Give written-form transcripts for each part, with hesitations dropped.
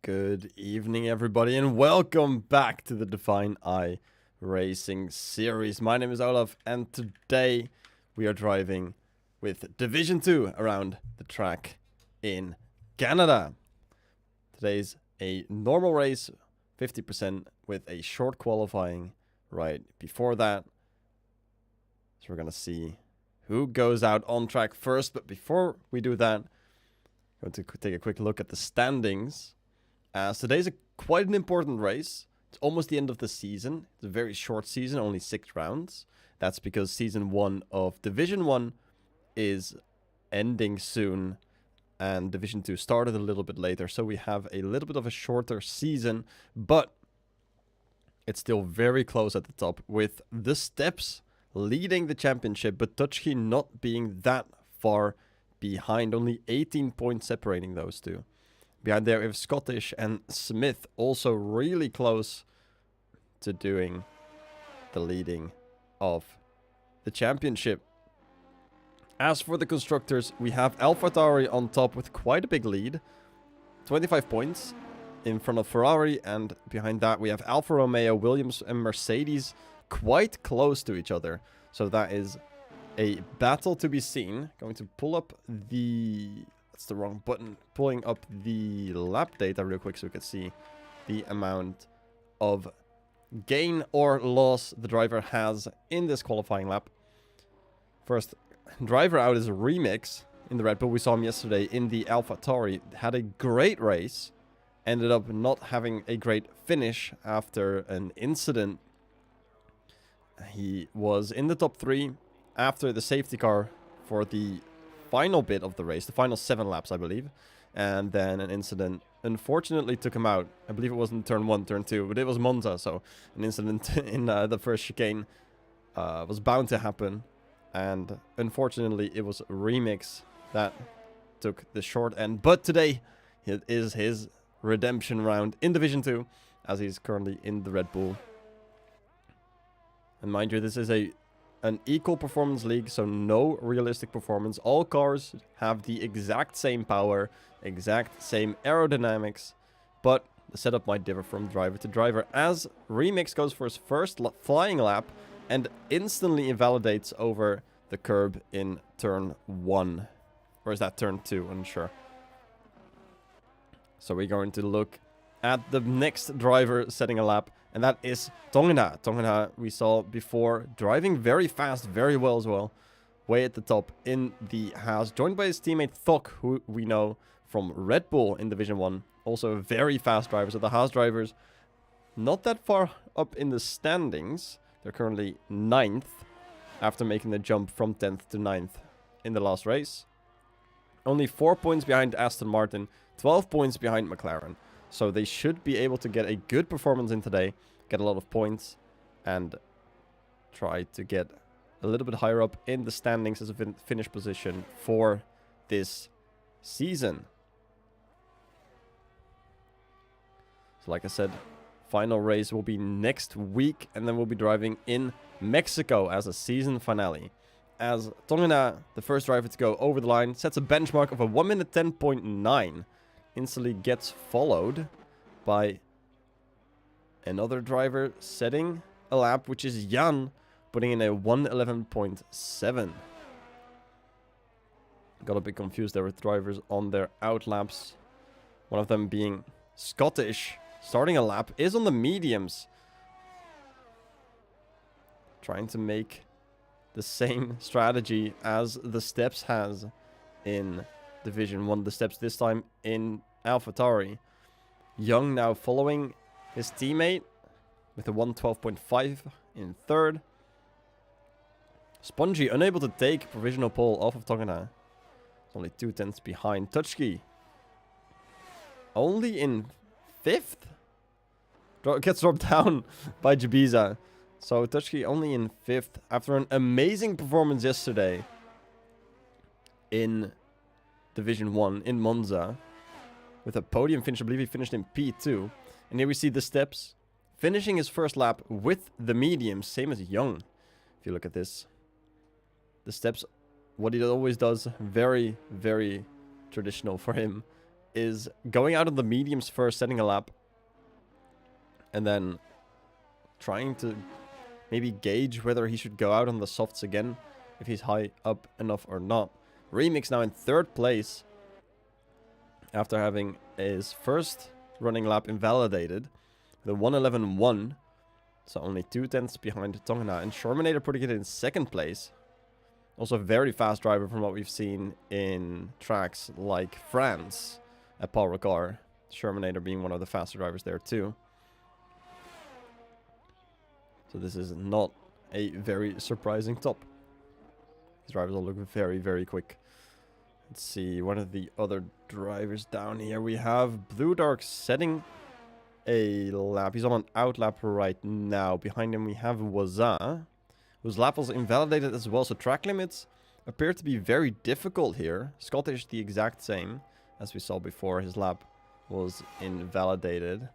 Good evening, everybody, and welcome back to the Define I Racing series. My name is Olaf, and today we are driving with Division 2 around the track in Canada. Today's a normal race, 50% with a short qualifying right before that. So we're going to see who goes out on track first, but before we do that, I'm going to take a quick look at the standings. Today's quite an important race. It's almost the end of the season. It's a very short season, only 6 rounds. That's because Season 1 of Division 1 is ending soon, and Division 2 started a little bit later. So we have a little bit of a shorter season, but it's still very close at the top, with the Steps leading the championship, but Tutski not being that far behind. Only 18 points separating those two. Behind there, we have Scottish and Smith also really close to doing the leading of the championship. As for the constructors, we have AlphaTauri on top with quite a big lead. 25 points in front of Ferrari, and behind that we have Alfa Romeo, Williams and Mercedes quite close to each other. So that is a battle to be seen. Going to pull up the... That's the wrong button. Pulling up the lap data real quick so we can see the amount of gain or loss the driver has in this qualifying lap. First driver out is Remix in the Red Bull. We saw him yesterday in the AlphaTauri. Had a great race. Ended up not having a great finish after an incident. He was in the top 3 after the safety car for the final bit of the race, the final 7 laps, I believe. And then an incident unfortunately took him out. I believe it wasn't turn 1, turn 2, but it was Monza. So an incident in the first chicane was bound to happen. And unfortunately, it was Remix that took the short end. But today, it is his redemption round in Division 2, as he's currently in the Red Bull. And mind you, this is an equal performance league, so no realistic performance. All cars have the exact same power, exact same aerodynamics, but the setup might differ from driver to driver, as Remix goes for his first flying lap and instantly invalidates over the curb in turn 1. Or is that turn 2? Unsure. So we're going to look at the next driver setting a lap, and that is Tongena. Tongena, we saw before, driving very fast, very well as well. Way at the top in the Haas, joined by his teammate Thok, who we know from Red Bull in Division 1. Also a very fast driver. So the Haas drivers, not that far up in the standings. They're currently 9th, after making the jump from 10th to 9th in the last race. Only 4 points behind Aston Martin, 12 points behind McLaren. So they should be able to get a good performance in today, get a lot of points, and try to get a little bit higher up in the standings as a finish position for this season. So like I said, final race will be next week, and then we'll be driving in Mexico as a season finale. As Tongena, the first driver to go over the line, sets a benchmark of a 1 minute 10.9. Instantly gets followed by another driver setting a lap, which is Jan, putting in a 1:11.7. Got a bit confused there with drivers on their out laps. One of them being Scottish, starting a lap, is on the mediums. Trying to make the same strategy as the Steps has in Division 1. The Steps this time in AlphaTauri. Young now following his teammate with a 1:12.5 in third. Spongy unable to take provisional pole off of Tongena. It's only 2/10 behind. Tutski only in 5th. Gets dropped down by Jabiza. So Tutski only in 5th after an amazing performance yesterday in Division 1 in Monza with a podium finish. I believe he finished in P2. And here we see the Steps finishing his first lap with the mediums, same as Young. If you look at this, the Steps, what he always does, very, very traditional for him, is going out on the mediums first, setting a lap. And then trying to maybe gauge whether he should go out on the softs again, if he's high up enough or not. Remix now in 3rd place, after having his first running lap invalidated, the 1:11.1, so only 2/10 behind Tongana. And Shermanator putting it in 2nd place. Also a very fast driver from what we've seen in tracks like France at Paul Ricard. Shermanator being one of the faster drivers there too. So this is not a very surprising top. These drivers all look very, very quick. Let's see, one of the other drivers down here. We have Blue Dark setting a lap. He's on an out lap right now. Behind him we have Waza, whose lap was invalidated as well. So track limits appear to be very difficult here. Scottish the exact same as we saw before. His lap was invalidated.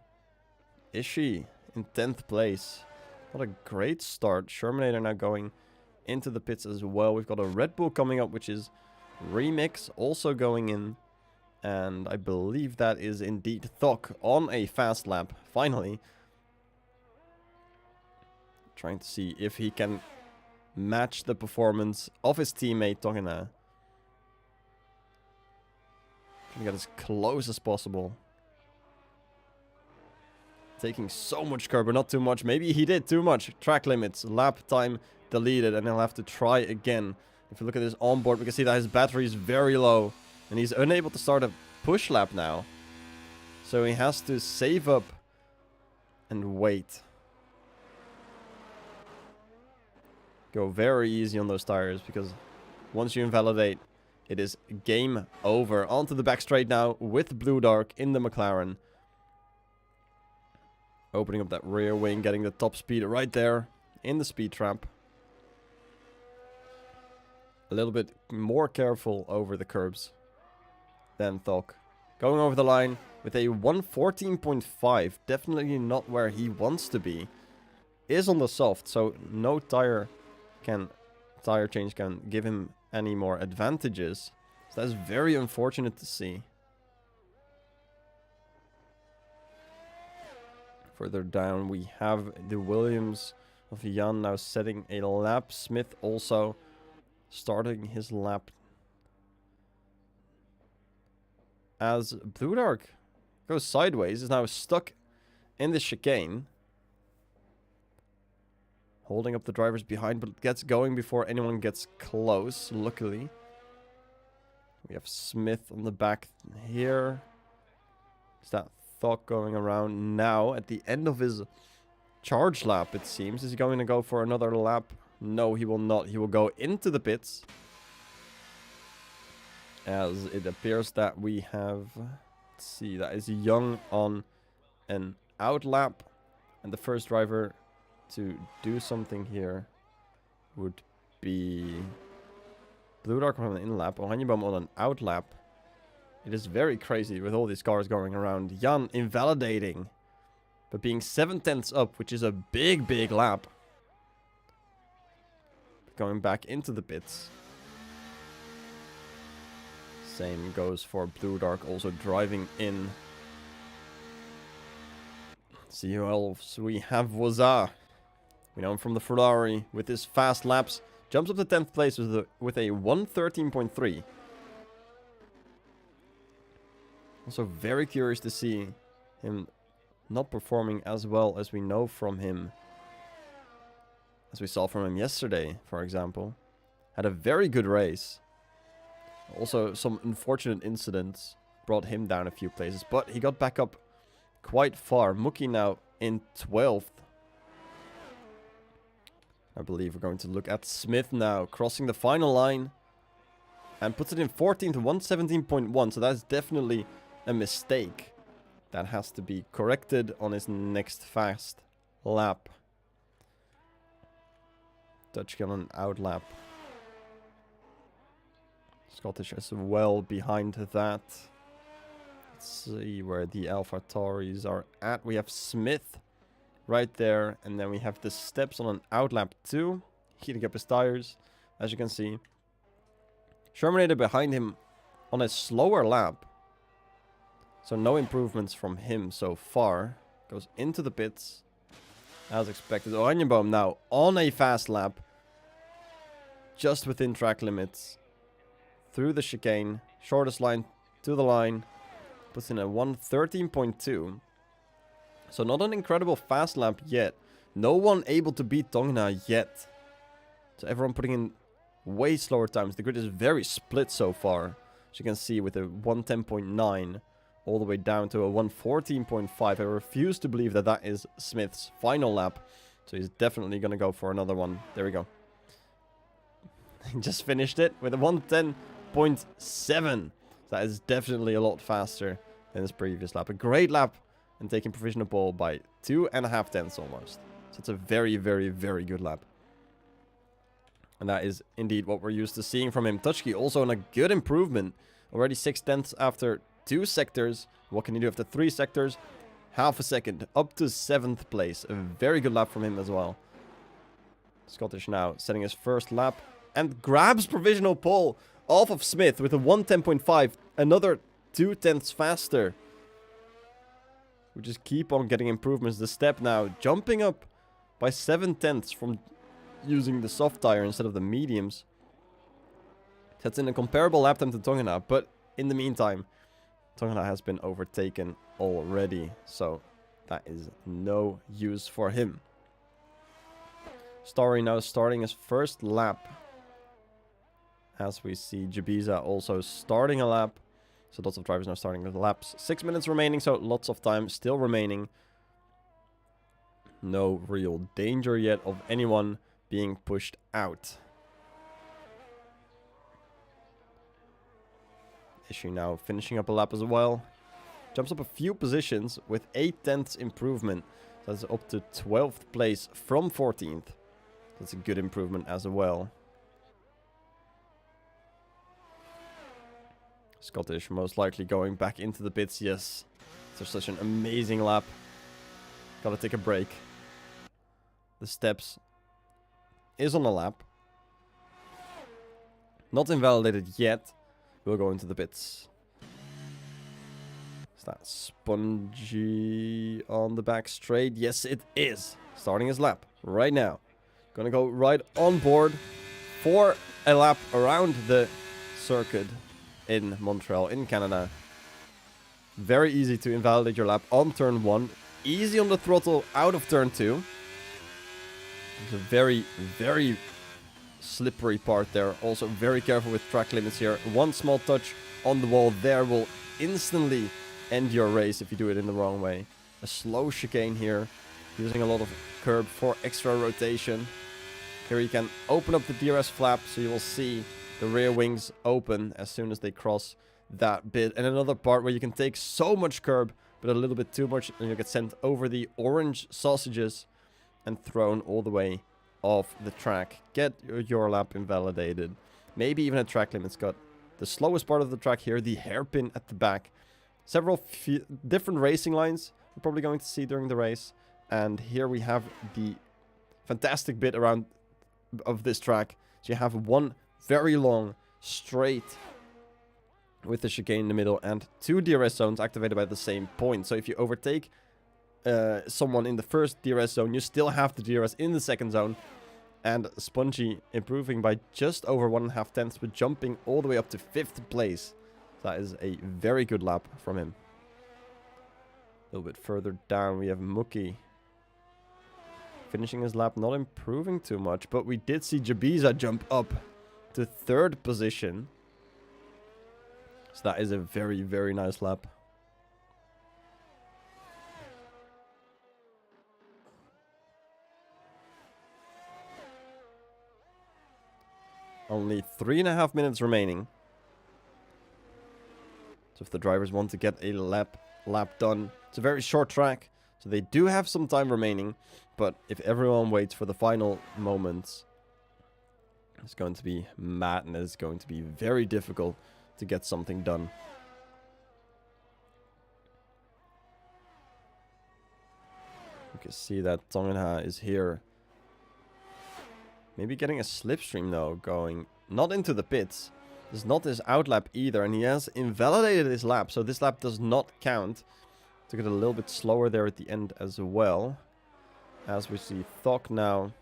Ishi in 10th place. What a great start. Shermanator now going into the pits as well. We've got a Red Bull coming up, which is Remix also going in. And I believe that is indeed Thok on a fast lap. Finally. Trying to see if he can match the performance of his teammate Tongana. Trying to get as close as possible. Taking so much curb, but not too much. Maybe he did too much. Track limits, lap time deleted, and he'll have to try again. If you look at his onboard, we can see that his battery is very low, and he's unable to start a push lap now. So he has to save up and wait. Go very easy on those tires, because once you invalidate, it is game over. Onto the back straight now with Blue Dark in the McLaren. Opening up that rear wing, getting the top speed right there in the speed trap. A little bit more careful over the curbs than Thok. Going over the line with a 114.5. Definitely not where he wants to be. Is on the soft, so no tire change can give him any more advantages. So that's very unfortunate to see. Further down, we have the Williams of Jan now setting a lap. Smith also starting his lap. As Blue Dark goes sideways, is now stuck in the chicane. Holding up the drivers behind, but gets going before anyone gets close, luckily. We have Smith on the back here. Is that Thok going around now at the end of his charge lap, it seems? Is he going to go for another lap? No, he will not. He will go into the pits. As it appears that we have... Let's see, that is Young on an out lap. And the first driver to do something here would be Blue Dark on an in lap, Ohanjebom on an out lap. It is very crazy with all these cars going around. Jan invalidating, but being 7/10 up, which is a big, big lap. Going back into the pits. Same goes for Blue Dark, also driving in. See who else we have. Waza. We know him from the Ferrari with his fast laps. Jumps up to 10th place with a 113.3. Also very curious to see him not performing as well as we know from him. As we saw from him yesterday, for example. Had a very good race. Also some unfortunate incidents brought him down a few places. But he got back up quite far. Mookie now in 12th. I believe we're going to look at Smith now. Crossing the final line. And puts it in 14th, 117.1. So that's definitely a mistake that has to be corrected on his next fast lap. Dutch on an out lap. Scottish as well behind that. Let's see where the AlphaTauris are at. We have Smith right there, and then we have the steps on an out lap too. Heating up his tires, as you can see. Shermanator behind him on a slower lap. So no improvements from him so far. Goes into the pits. As expected. Oranjeboom now on a fast lap. Just within track limits. Through the chicane. Shortest line to the line. Puts in a 1:13.2. So not an incredible fast lap yet. No one able to beat Tongna yet. So everyone putting in way slower times. The grid is very split so far. As you can see with a 1:10.9 all the way down to a 1:14.5. I refuse to believe that that is Smith's final lap. So he's definitely going to go for another one. There we go. He just finished it with a 1:10.7. That is definitely a lot faster than his previous lap. A great lap and taking provisional pole by 2.5 tenths almost. So it's a very, very, very good lap. And that is indeed what we're used to seeing from him. Touchkey also on a good improvement. Already 6 tenths after 2 sectors. What can he do after 3 sectors? Half a second. Up to 7th place. A very good lap from him as well. Scottish now setting his first lap. And grabs provisional pole off of Smith with a 1:10.5. Another 2 tenths faster. We just keep on getting improvements. The step now jumping up by 7 tenths from using the soft tire instead of the mediums. That's in a comparable lap time to Tongana, but in the meantime, Tongana has been overtaken already, so that is no use for him. Starry now starting his first lap. As we see Jabiza also starting a lap. So lots of drivers now starting with laps. 6 minutes remaining, so lots of time still remaining. No real danger yet of anyone being pushed out. Issue now finishing up a lap as well. Jumps up a few positions with 8 tenths improvement. That's up to 12th place from 14th. That's a good improvement as well. Scottish most likely going back into the pits. Yes. It's such an amazing lap. Gotta take a break. The steps is on a lap. Not invalidated yet. We'll go into the pits. Is that Spongy on the back straight? Yes, it is. Starting his lap right now. Gonna go right on board for a lap around the circuit in Montreal, in Canada. Very easy to invalidate your lap on turn 1. Easy on the throttle out of turn 2. It's a very, very slippery part there. Also very careful with track limits here. One small touch on the wall there will instantly end your race if you do it in the wrong way. A slow chicane here. Using a lot of curb for extra rotation. Here you can open up the DRS flap so you will see the rear wings open as soon as they cross that bit. And another part where you can take so much curb, but a little bit too much, and you'll get sent over the orange sausages and thrown all the way off the track. Get your lap invalidated. Maybe even a track limit, Scott. The slowest part of the track here, the hairpin at the back. Several different racing lines we're probably going to see during the race. And here we have the fantastic bit around of this track. So you have one very long straight with the chicane in the middle and 2 DRS zones activated by the same point. So if you overtake someone in the first DRS zone, you still have the DRS in the second zone. And Spongy improving by just over 1.5 tenths, but jumping all the way up to 5th place. That is a very good lap from him. A little bit further down we have Mookie finishing his lap, not improving too much, but we did see Jabiza jump up to 3rd position. So that is a very, very nice lap. Only 3.5 minutes remaining. So if the drivers want to get a lap done, it's a very short track. So they do have some time remaining. But if everyone waits for the final moments, it's going to be madness. It's going to be very difficult to get something done. You can see that Tongana is here. Maybe getting a slipstream though, going not into the pits. It's not his outlap either, and he has invalidated his lap, so this lap does not count. Took it a little bit slower there at the end as well. As we see, Thok now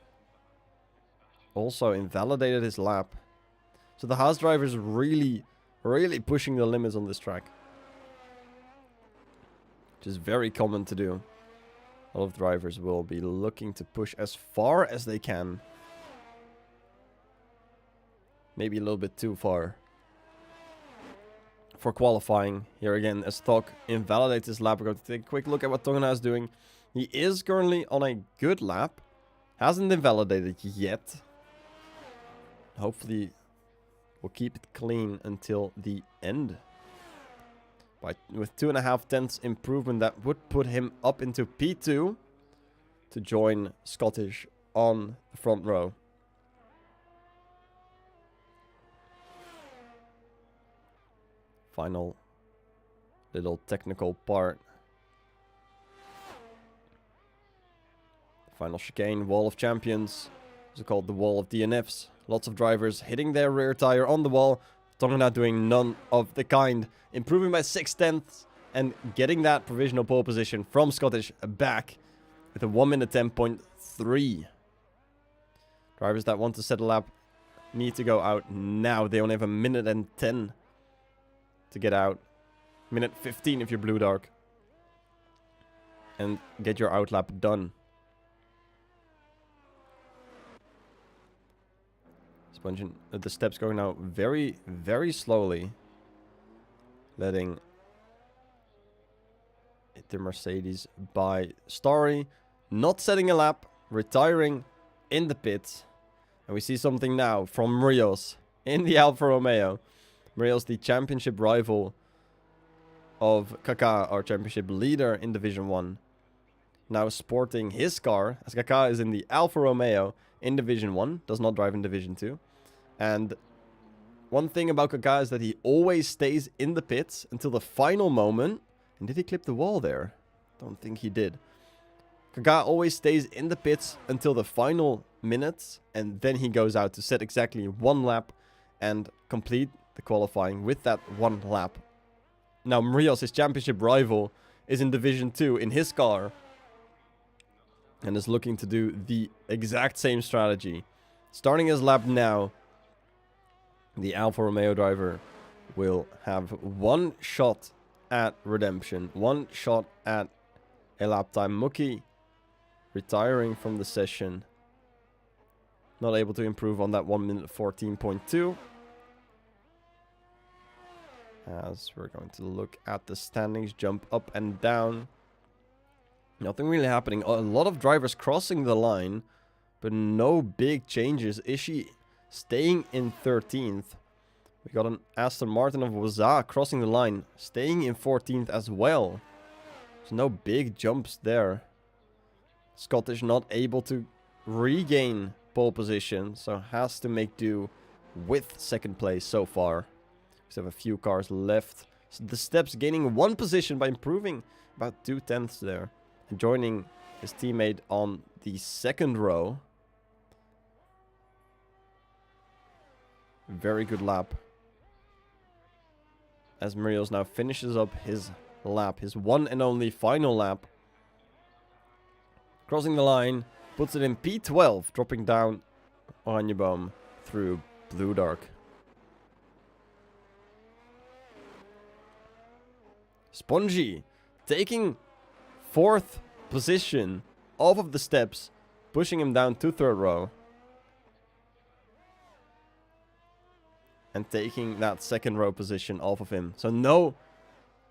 also invalidated his lap. So the Haas driver is really pushing the limits on this track. Which is very common to do. A lot of drivers will be looking to push as far as they can. Maybe a little bit too far. For qualifying, here again, as Thok invalidates his lap, we're going to take a quick look at what Tongana is doing. He is currently on a good lap. Hasn't invalidated yet. Hopefully, we'll keep it clean until the end. With 2.5 tenths improvement, that would put him up into P2 to join Scottish on the front row. Final little technical part. Final chicane, Wall of Champions. It's called the Wall of DNFs. Lots of drivers hitting their rear tire on the wall. Tongana doing none of the kind. Improving by 6 tenths and getting that provisional pole position from Scottish back with a 1 minute 10.3. Drivers that want to set a lap need to go out now. They only have a minute and 10 to get out. Minute 15 if you're Blue Dark. And get your outlap done. Sponging the steps going now very slowly. Letting the Mercedes by Starry. Not setting a lap. Retiring in the pits. And we see something now from Rios in the Alfa Romeo. Rios, the championship rival of Kaká, our championship leader in Division 1. Now sporting his car, as Kaká is in the Alfa Romeo in Division 1. Does not drive in Division 2. And one thing about Kaká is that he always stays in the pits until the final moment. And did he clip the wall there? Don't think he did. Kaká always stays in the pits until the final minutes. And then he goes out to set exactly 1 lap and complete the qualifying with that 1 lap. Now Rios, his championship rival, is in Division 2 in his car. And is looking to do the exact same strategy. Starting his lap now. The Alfa Romeo driver will have 1 shot at redemption. 1 shot at a lap time. Mookie retiring from the session. Not able to improve on that 1 minute 14.2. As we're going to look at the standings, jump up and down. Nothing really happening. A lot of drivers crossing the line, but no big changes. Ishii staying in 13th. We got an Aston Martin of Waza crossing the line, staying in 14th as well. There's no big jumps there. Scottish not able to regain pole position, so has to make do with 2nd place so far. We still have a few cars left. So the steps gaining 1 position by improving about 2 tenths there. And joining his teammate on the 2nd row. Very good lap. As Marios now finishes up his lap. His 1 and only final lap. Crossing the line. Puts it in P12. Dropping down Oranjeboom through Blue Dark. Spongy taking 4th position off of the steps. Pushing him down to 3rd row. And taking that 2nd row position off of him. So no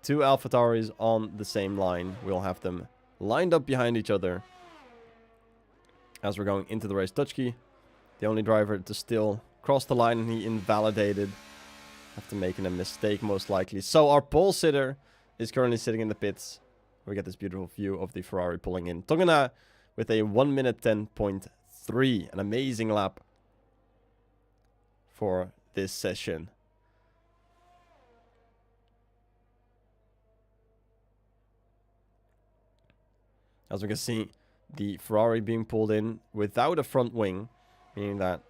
2 AlphaTauris on the same line. We'll have them lined up behind each other. As we're going into the race. Tutski, the only driver to still cross the line, and he invalidated. After making a mistake most likely. So our pole sitter is currently sitting in the pits. We get this beautiful view of the Ferrari pulling in. Tongana with a 1 minute 10.3. An amazing lap for this session. As we can see, the Ferrari being pulled in without a front wing, meaning that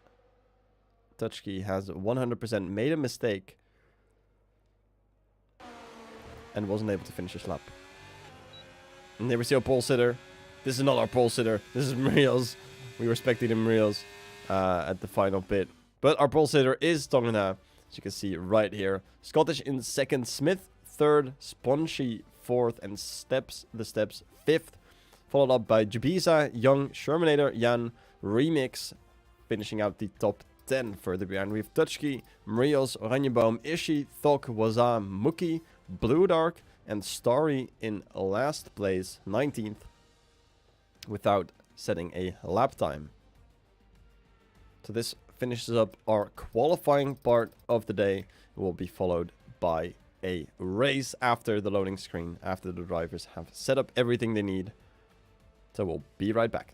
Tutschke has 100% made a mistake and wasn't able to finish his lap. And there we see our pole sitter. This is not our pole sitter. This is Mariel's. We were expecting Mariel's at the final bit. But our pole sitter is Tongana, as you can see right here. Scottish in second, Smith third, Spongy fourth, and the Steps fifth. Followed up by Jabiza, Young, Shermanator, Jan, Remix, finishing out the top 10 further behind. We have Tutschke, Marios, Oranjeboom, Ishi, Thok, Waza, Mookie, Blue Dark, and Starry in last place, 19th, without setting a lap time. So this finishes up our qualifying part of the day. It will be followed by a race after the loading screen, after the drivers have set up everything they need. So we'll be right back.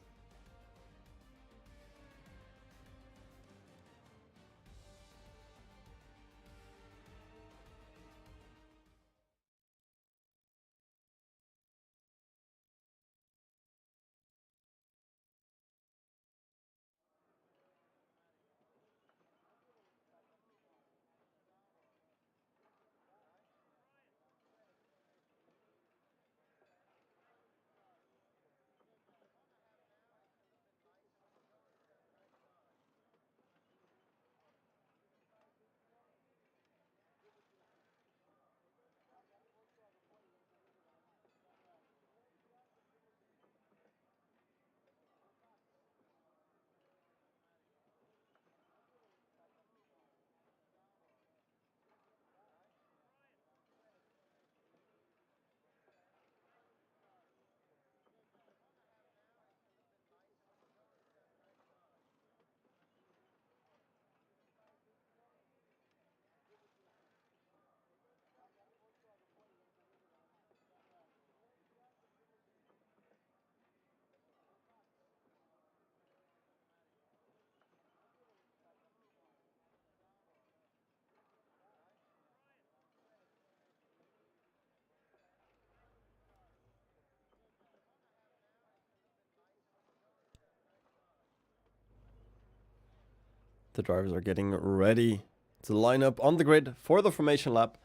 The drivers are getting ready to line up on the grid for the formation lap,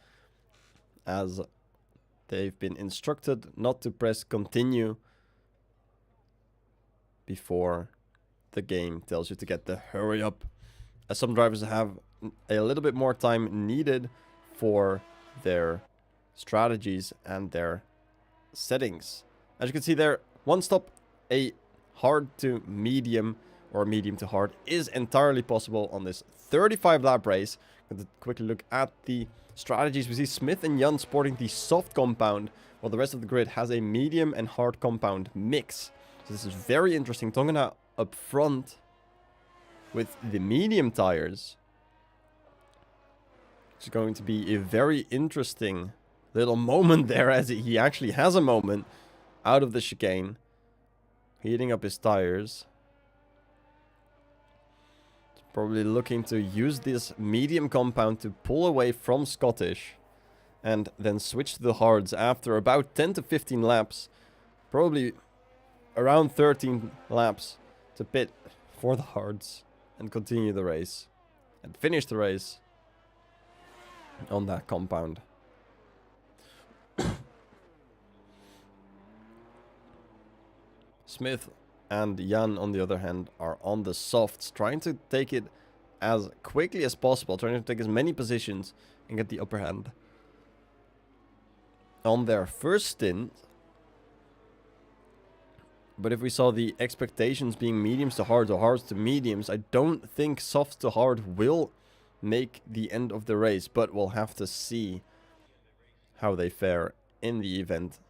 as they've been instructed not to press continue before the game tells you to get the hurry up, as some drivers have a little bit more time needed for their strategies and their settings. As you can see there, one stop, a hard to medium or medium to hard is entirely possible on this 35 lap race. Going to quickly look at the strategies. We see Smith and Jan sporting the soft compound, while the rest of the grid has a medium and hard compound mix. So this is very interesting. Tongana up front with the medium tires. It's going to be a very interesting little moment there, as he actually has a moment out of the chicane, heating up his tires. Probably looking to use this medium compound to pull away from Scottish and then switch to the hards after about 10 to 15 laps. Probably around 13 laps to pit for the hards and continue the race and finish the race on that compound. Smith and Jan, on the other hand, are on the softs, trying to take it as quickly as possible, trying to take as many positions and get the upper hand. On their first stint, but if we saw the expectations being mediums to hards or hards to mediums, I don't think soft to hard will make the end of the race, but we'll have to see how they fare in the event,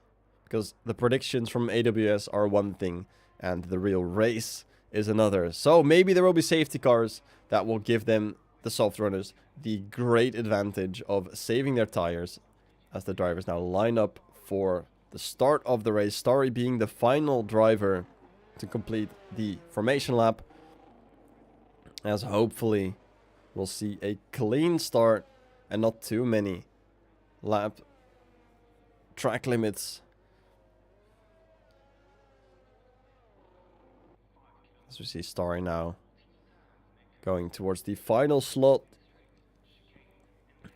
because the predictions from AWS are one thing and the real race is another. So maybe there will be safety cars that will give them, the soft runners, the great advantage of saving their tires as the drivers now line up for the start of the race. Starry being the final driver to complete the formation lap, as hopefully we'll see a clean start and not too many lap track limits. As we see Starry now Going towards the final slot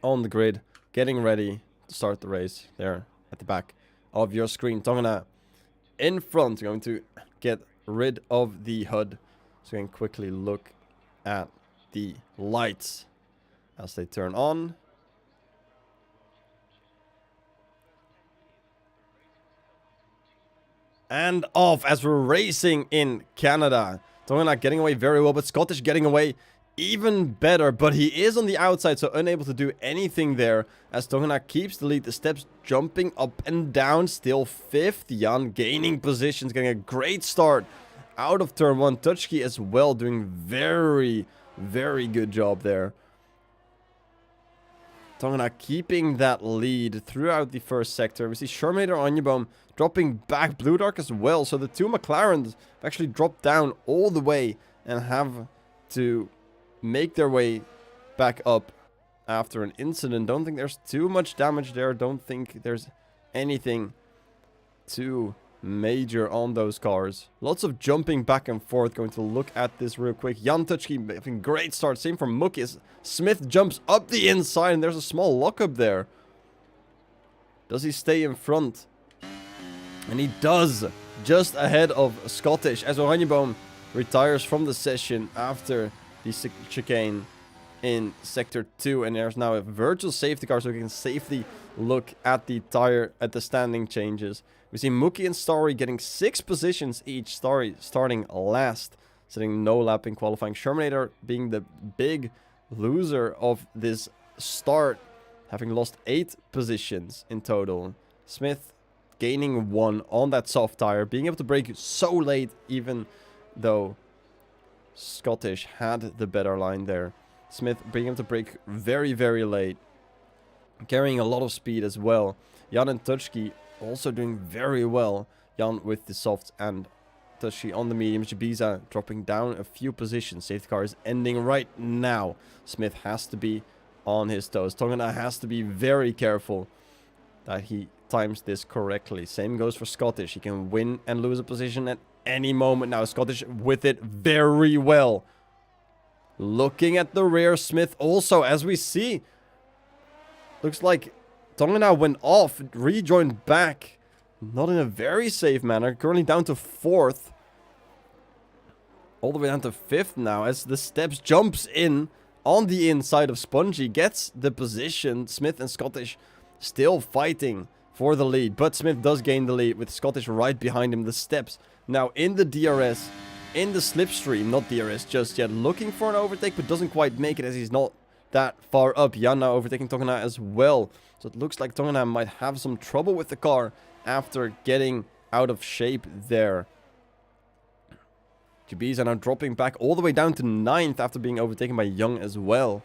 on the grid. Getting ready to start the race there at the back of your screen. Tongana in front, going to get rid of the HUD. So we can quickly look at the lights as they turn on. And off as we're racing in Canada. Tongana getting away very well, but Scottish getting away even better. But he is on the outside, so unable to do anything there. As Tongana keeps the lead, the steps jumping up and down. Still fifth. Jan gaining positions, getting a great start out of turn 1. Tutschke as well, doing very good job there. Tongana keeping that lead throughout the first sector. We see Shermader Onjeboom dropping back. Blue Dark as well. So the two McLarens have actually dropped down all the way and have to make their way back up after an incident. Don't think there's too much damage there. Don't think there's anything too major on those cars. Lots of jumping back and forth. Going to look at this real quick. Jan Tutschke having great start. Same for Mookie. Smith jumps up the inside and there's a small lockup there. Does he stay in front? And he does. Just ahead of Scottish as Oranjeboom retires from the session after the chicane in Sector 2. And there's now a virtual safety car so we can safely look at the standing changes. We see Mookie and Starry getting 6 positions each. Starry starting last, setting no lap in qualifying. Shermanator being the big loser of this start, having lost 8 positions in total. Smith gaining 1 on that soft tire, being able to brake so late, even though Scottish had the better line there. Smith being able to brake very late, carrying a lot of speed as well. Jan and Tutschke also doing very well. Jan with the softs and Tutschke on the mediums. Jabiza dropping down a few positions. Safety car is ending right now. Smith has to be on his toes. Tongana has to be very careful that he times this correctly. Same goes for Scottish. He can win and lose a position at any moment now. Scottish with it very well. Looking at the rear, Smith also, as we see, looks like Tongana went off, rejoined back. Not in a very safe manner. Currently down to 4th. All the way down to 5th now as the steps jumps in on the inside of Spongy. Gets the position. Smith and Scottish still fighting for the lead. But Smith does gain the lead with Scottish right behind him. The steps now in the DRS, in the slipstream. Not DRS just yet. Looking for an overtake but doesn't quite make it as he's not that far up. Jan now overtaking Tongana as well. So it looks like Tongana might have some trouble with the car after getting out of shape there. Jabiza now dropping back all the way down to 9th after being overtaken by Young as well.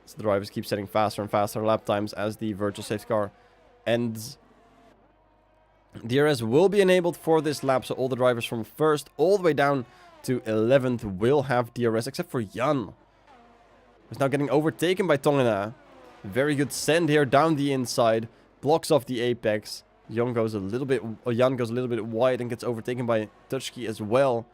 So the drivers keep setting faster and faster lap times as the virtual safety car ends. DRS will be enabled for this lap, so all the drivers from 1st all the way down to 11th will have DRS except for Jan. Who's now getting overtaken by Tongana. Very good send here down the inside. Blocks off the apex. Jan goes a little bit wide and gets overtaken by Tutschke as well.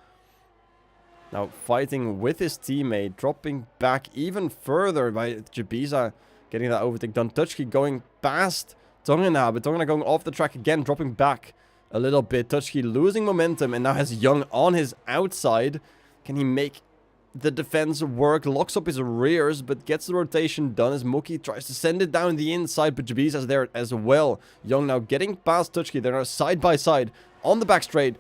Now fighting with his teammate. Dropping back even further by Jabiza. Getting that overtake done. Tutschke going past Tongana. But Tongana going off the track again. Dropping back a little bit. Tutschke losing momentum. And now has Young on his outside. Can he make the defense work? Locks up his rears, but gets the rotation done as Mookie tries to send it down the inside, but Jabiza's there as well. Young now getting past Tutschke. They're now side by side on the back straight.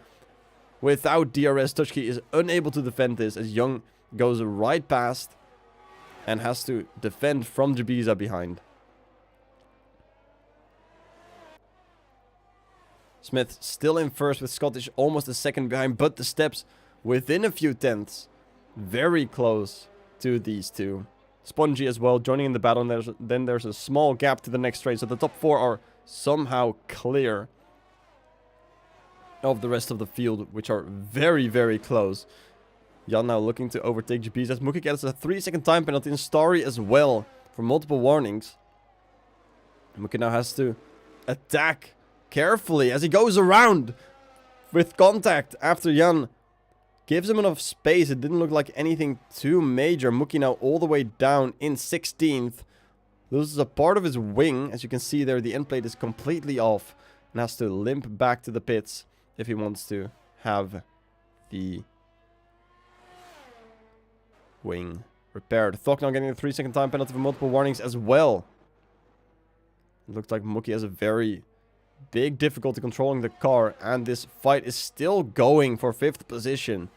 Without DRS, Tutschke is unable to defend this as Young goes right past and has to defend from Jabiza behind. Smith still in first with Scottish almost a second behind, but the steps within a few tenths. Very close to these two. Spongy as well joining in the battle. And then there's a small gap to the next straight. So the top 4 are somehow clear of the rest of the field, which are very close. Jan now looking to overtake GPs as Mookie gets a 3-second time penalty and Starry as well for multiple warnings. Mookie now has to attack carefully as he goes around with contact after Jan gives him enough space. It didn't look like anything too major. Mookie now all the way down in 16th. Loses a part of his wing. As you can see there, the end plate is completely off and has to limp back to the pits if he wants to have the wing repaired. Thok now getting a 3-second time penalty for multiple warnings as well. It looks like Mookie has a very big difficulty controlling the car, and this fight is still going for 5th position.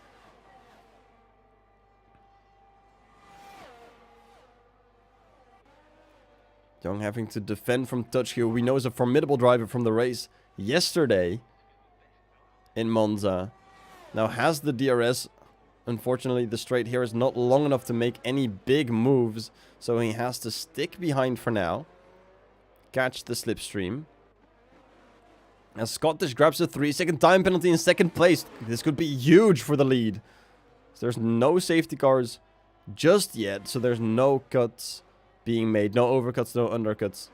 Young having to defend from Tutchke, who we know is a formidable driver from the race yesterday in Monza. Now has the DRS. Unfortunately, the straight here is not long enough to make any big moves, so he has to stick behind for now. Catch the slipstream. As Scottish grabs a 3-second time penalty in 2nd place. This could be huge for the lead. So there's no safety cars just yet, so there's no cuts being made. No overcuts, no undercuts.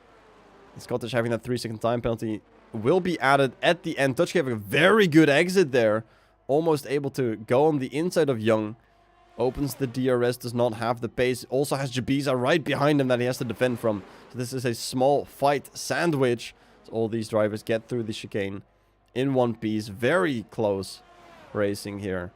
And Scottish having that 3-second time penalty will be added at the end. Touch having a very good exit there. Almost able to go on the inside of Young. Opens the DRS, does not have the pace. Also has Jabiza right behind him that he has to defend from. So this is a small fight sandwich. So all these drivers get through the chicane in one piece. Very close racing here.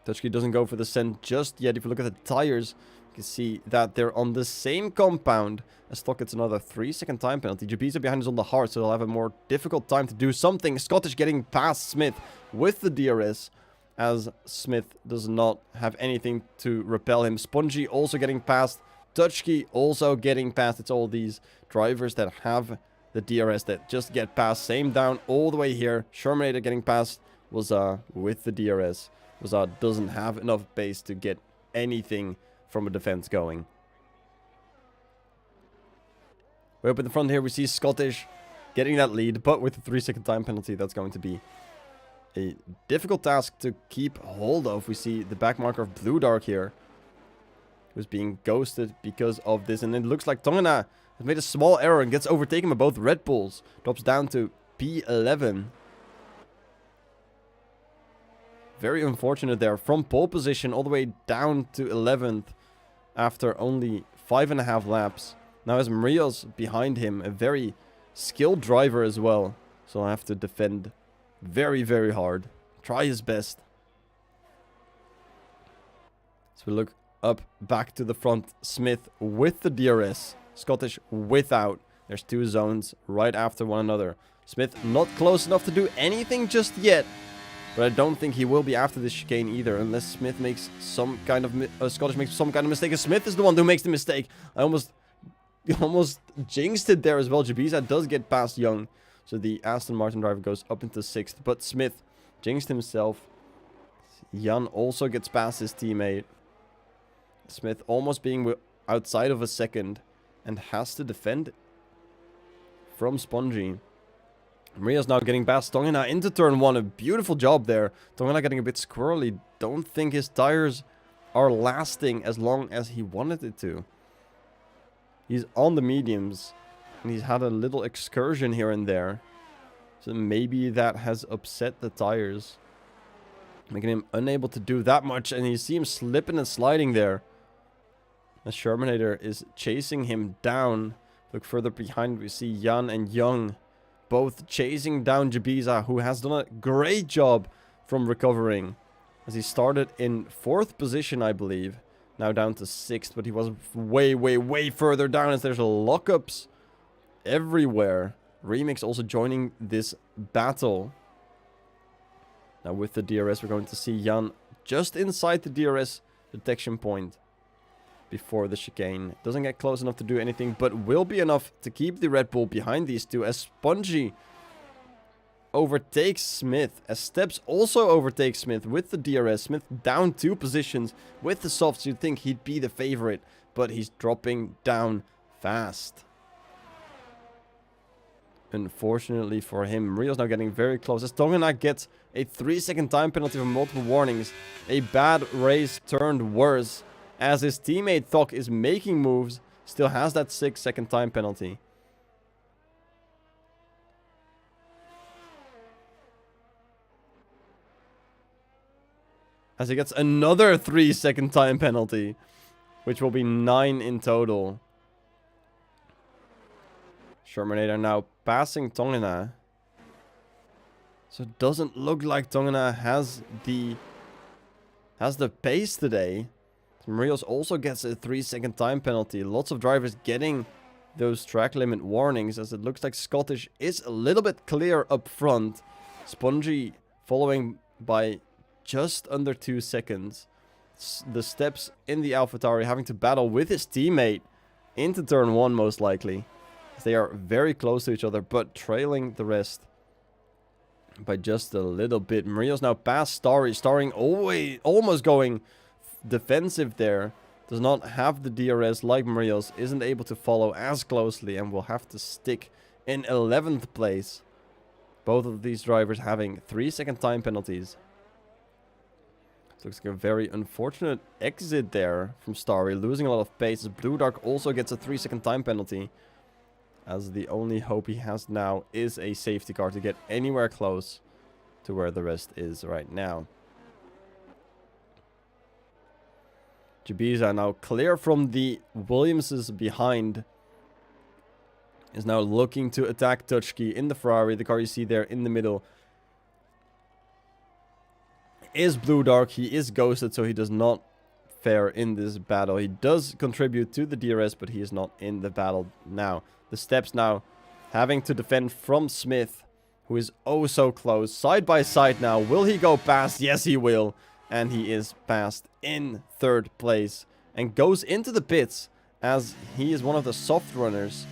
Touchkey doesn't go for the send just yet. If you look at the tires, you can see that they're on the same compound. As Stock gets another 3-second time penalty. Jabiza behind is on the hard, so they'll have a more difficult time to do something. Scottish getting past Smith with the DRS, as Smith does not have anything to repel him. Spongy also getting past. Touchkey also getting past. It's all these drivers that have the DRS that just get past. Same down all the way here. Shermanator getting past was with the DRS. Doesn't have enough pace to get anything from a defense going. Way up in the front here, we see Scottish getting that lead, but with the 3-second time penalty, that's going to be a difficult task to keep hold of. We see the back marker of Blue Dark here, who's being ghosted because of this, and it looks like Tongana has made a small error and gets overtaken by both Red Bulls. Drops down to P11. Very unfortunate there. From pole position all the way down to 11th after only 5.5 laps. Now has Marios behind him, a very skilled driver as well. So I'll have to defend very, very hard. Try his best. So we look up back to the front. Smith with the DRS. Scottish without. There's 2 zones right after one another. Smith not close enough to do anything just yet. But I don't think he will be after this chicane either, unless Smith makes some kind of Scottish makes some kind of mistake. And Smith is the one who makes the mistake. I almost jinxed it there as well. Jabiza does get past Young, so the Aston Martin driver goes up into 6th. But Smith jinxed himself. Jan also gets past his teammate. Smith almost being outside of a second and has to defend from Spongy. Maria's now getting past Tongana into turn 1. A beautiful job there. Tongana getting a bit squirrely. Don't think his tires are lasting as long as he wanted it to. He's on the mediums. And he's had a little excursion here and there. So maybe that has upset the tires, making him unable to do that much. And you see him slipping and sliding there. The Shermanator is chasing him down. Look further behind. We see Jan and Young both chasing down Jabiza, who has done a great job from recovering. As he started in 4th position, I believe. Now down to 6th, but he was way, way, way further down as there's lockups everywhere. Remix also joining this battle. Now with the DRS, we're going to see Jan just inside the DRS detection point before the chicane. Doesn't get close enough to do anything, but will be enough to keep the Red Bull behind these two, as Spongy overtakes Smith, as Steps also overtakes Smith with the DRS. Smith down 2 positions with the softs. You'd think he'd be the favorite, but he's dropping down fast. Unfortunately for him, Rio's now getting very close as Tongana gets a 3-second time penalty for multiple warnings. A bad race turned worse as his teammate Thok is making moves, still has that 6-second time penalty. as he gets another 3-second time penalty, which will be 9 in total. Shermanator now passing Tongina. So it doesn't look like Tongina has the pace today. Montreal also gets a 3-second time penalty. Lots of drivers getting those track limit warnings, as it looks like Scottish is a little bit clear up front. Spongy following by just under 2 seconds. The steps in the AlphaTauri having to battle with his teammate into turn 1 most likely. They are very close to each other, but trailing the rest by just a little bit. Maria's now past Starry. Starring almost going defensive there. Does not have the DRS like Maria's. Isn't able to follow as closely and will have to stick in 11th place. Both of these drivers having 3-second time penalties. Looks like a very unfortunate exit there from Starry. Losing a lot of pace. Blue Dark also gets a 3-second time penalty, as the only hope he has now is a safety car to get anywhere close to where the rest is right now. Jabiza now clear from the Williamses behind. Is now looking to attack Tutschke in the Ferrari. The car you see there in the middle is Blue Dark. He is ghosted, so he does not fare in this battle. He does contribute to the DRS, but he is not in the battle now. The steps now having to defend from Smith, who is oh so close. Side by side now. Will he go past? Yes, he will. And he is passed in 3rd place and goes into the pits, as he is one of the soft runners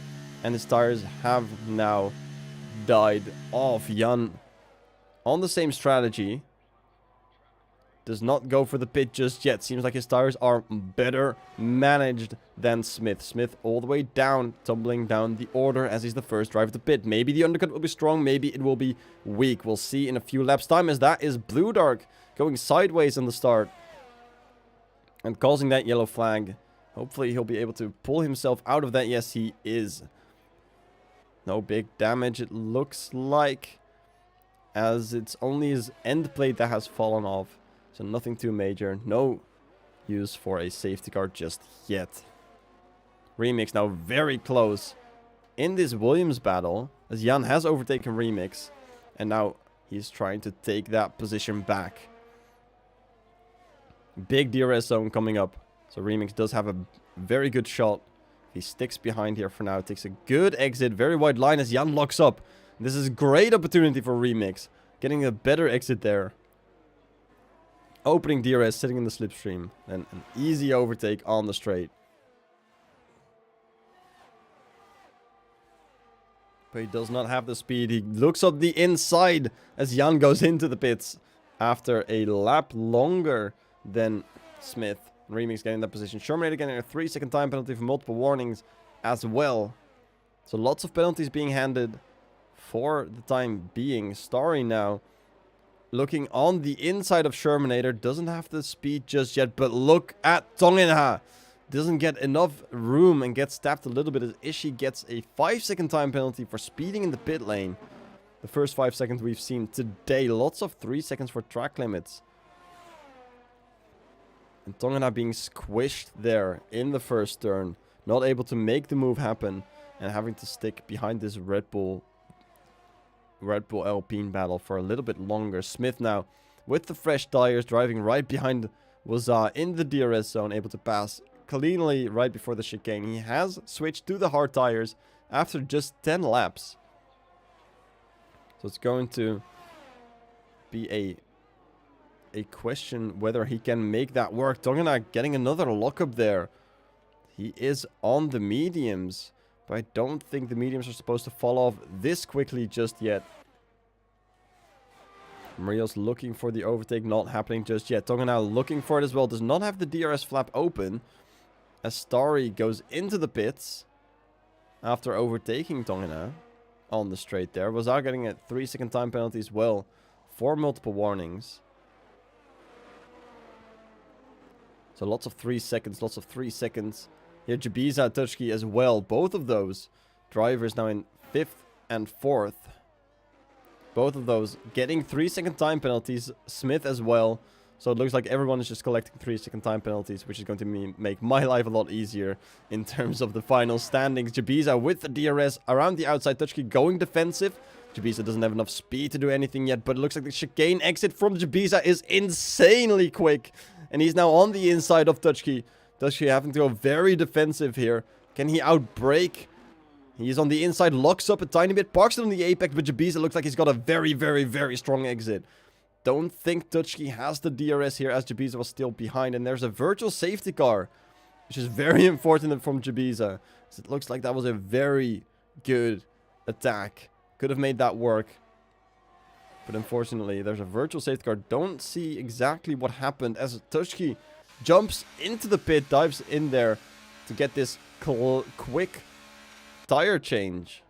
and his tires have now died off. Jan on the same strategy. Does not go for the pit just yet. Seems like his tires are better managed than Smith. Smith all the way down, tumbling down the order as he's the first driver to pit. Maybe the undercut will be strong, maybe it will be weak. We'll see in a few laps time, as that is Blue Dark going sideways on the start and causing that yellow flag. Hopefully he'll be able to pull himself out of that. Yes, he is. No big damage, it looks like, as it's only his end plate that has fallen off. So nothing too major. No use for a safety car just yet. Remix now very close in this Williams battle, as Jan has overtaken Remix. And now he's trying to take that position back. Big DRS zone coming up. So Remix does have a very good shot. He sticks behind here for now. Takes a good exit. Very wide line as Jan locks up. This is a great opportunity for Remix. Getting a better exit there. Opening DRS, sitting in the slipstream. And an easy overtake on the straight. But he does not have the speed. He looks up the inside as Jan goes into the pits after a lap longer than Smith. Remix getting that position. Shermanator getting a 3-second time penalty for multiple warnings as well. So lots of penalties being handed for the time being. Starry now looking on the inside of Shermanator. Doesn't have the speed just yet, but look at Tonginha. Doesn't get enough room and gets tapped a little bit as Ishii gets a 5-second time penalty for speeding in the pit lane. The first 5 seconds we've seen today. Lots of 3 seconds for track limits. And Tonginha being squished there in the first turn. Not able to make the move happen. And having to stick behind this Red Bull Alpine battle for a little bit longer. Smith now with the fresh tires, driving right behind Waza in the DRS zone, able to pass cleanly right before the chicane. He has switched to the hard tires after just 10 laps. So it's going to be a question whether he can make that work. Tonginha getting another lockup there. He is on the mediums, but I don't think the mediums are supposed to fall off this quickly just yet. Mariel's looking for the overtake, not happening just yet. Tonginha looking for it as well. Does not have the DRS flap open, as Starry goes into the pits after overtaking Tonginha on the straight there. Wazar getting a 3-second time penalty as well for multiple warnings. So lots of 3 seconds, lots of 3 seconds. Here Jabiza, Tutschke as well. Both of those drivers now in 5th and 4th. Both of those getting 3-second time penalties. Smith as well. So it looks like everyone is just collecting 3-second time penalties, which is going to make my life a lot easier in terms of the final standings. Jabiza with the DRS around the outside. Touchkey going defensive. Jabiza doesn't have enough speed to do anything yet, but it looks like the chicane exit from Jabiza is insanely quick. And he's now on the inside of Touchkey. Touchkey having to go very defensive here. Can he outbrake? He's on the inside, locks up a tiny bit, parks it on the apex, but Jabiza looks like he's got a very, very, very strong exit. Don't think Touchkey has the DRS here, as Jabiza was still behind. And there's a virtual safety car, which is very important from Jabiza. So it looks like that was a very good attack. Could have made that work. But unfortunately, there's a virtual safety car. Don't see exactly what happened as Touchkey jumps into the pit, dives in there to get this quick tire change.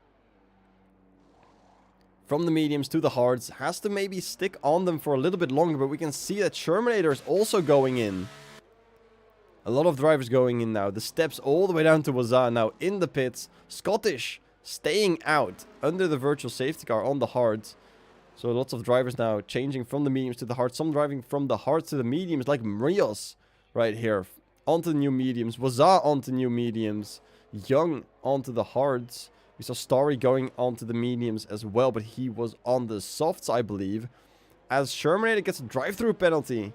From the mediums to the hards. Has to maybe stick on them for a little bit longer, but we can see that Shermanator is also going in. A lot of drivers going in now. The steps all the way down to Waza now in the pits. Scottish staying out under the virtual safety car on the hards. So lots of drivers now changing from the mediums to the hards. Some driving from the hards to the mediums, like Marios right here. Onto the new mediums. Waza onto new mediums. Young onto the hards. We saw Starry going onto the mediums as well, but he was on the softs, I believe. As Shermanator gets a drive-through penalty.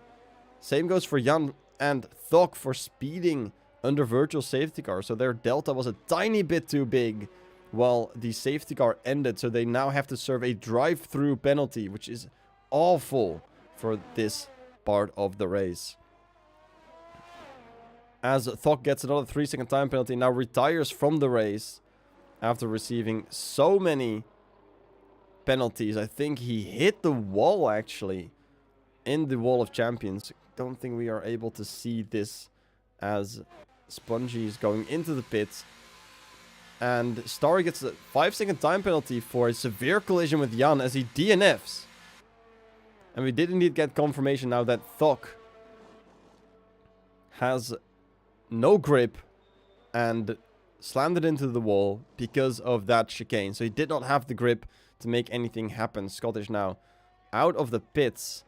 Same goes for Jan and Thok for speeding under virtual safety car. So their delta was a tiny bit too big while the safety car ended. So they now have to serve a drive-through penalty, which is awful for this part of the race. As Thok gets another 3-second time penalty, now retires from the race after receiving so many penalties. I think he hit the wall, actually, in the Wall of Champions. Don't think we are able to see this as Spongy is going into the pits. And Starry gets a 5-second time penalty for a severe collision with Jan as he DNFs. And we did indeed get confirmation now that Thok has no grip and slammed it into the wall because of that chicane. So he did not have the grip to make anything happen. Scottish now out of the pits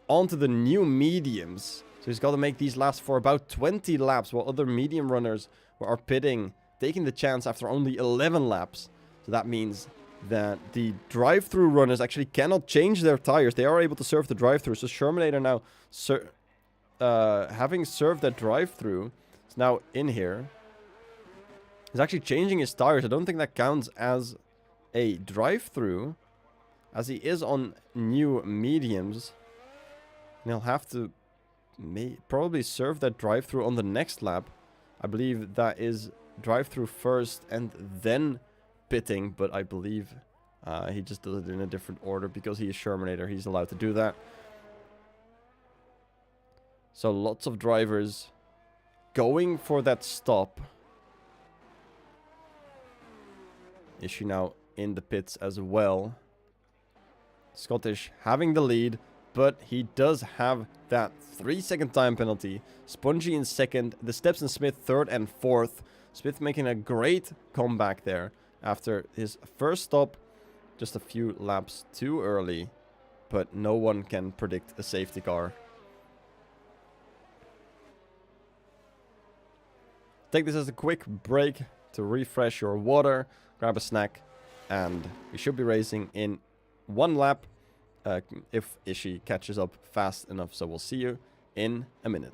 onto the new mediums. So he's got to make these last for about 20 laps while other medium runners are pitting, taking the chance after only 11 laps. So that means that the drive-through runners actually cannot change their tires. They are able to serve the drive-through. So Shermanator now, having served that drive-through, is now in here. He's actually changing his tires. I don't think that counts as a drive-through, as he is on new mediums. And he'll have to probably serve that drive-through on the next lap. I believe that is drive-through first and then pitting, but I believe he just does it in a different order because he is Shermanator. He's allowed to do that. So lots of drivers going for that stop. Issue now in the pits as well. Scottish having the lead, but he does have that 3-second time penalty. Spongy in second, the Steps and Smith third and fourth. Smith making a great comeback there after his first stop just a few laps too early, but no one can predict a safety car. Take this as a quick break to refresh your water, grab a snack, and we should be racing in one lap if Ishii catches up fast enough. So we'll see you in a minute.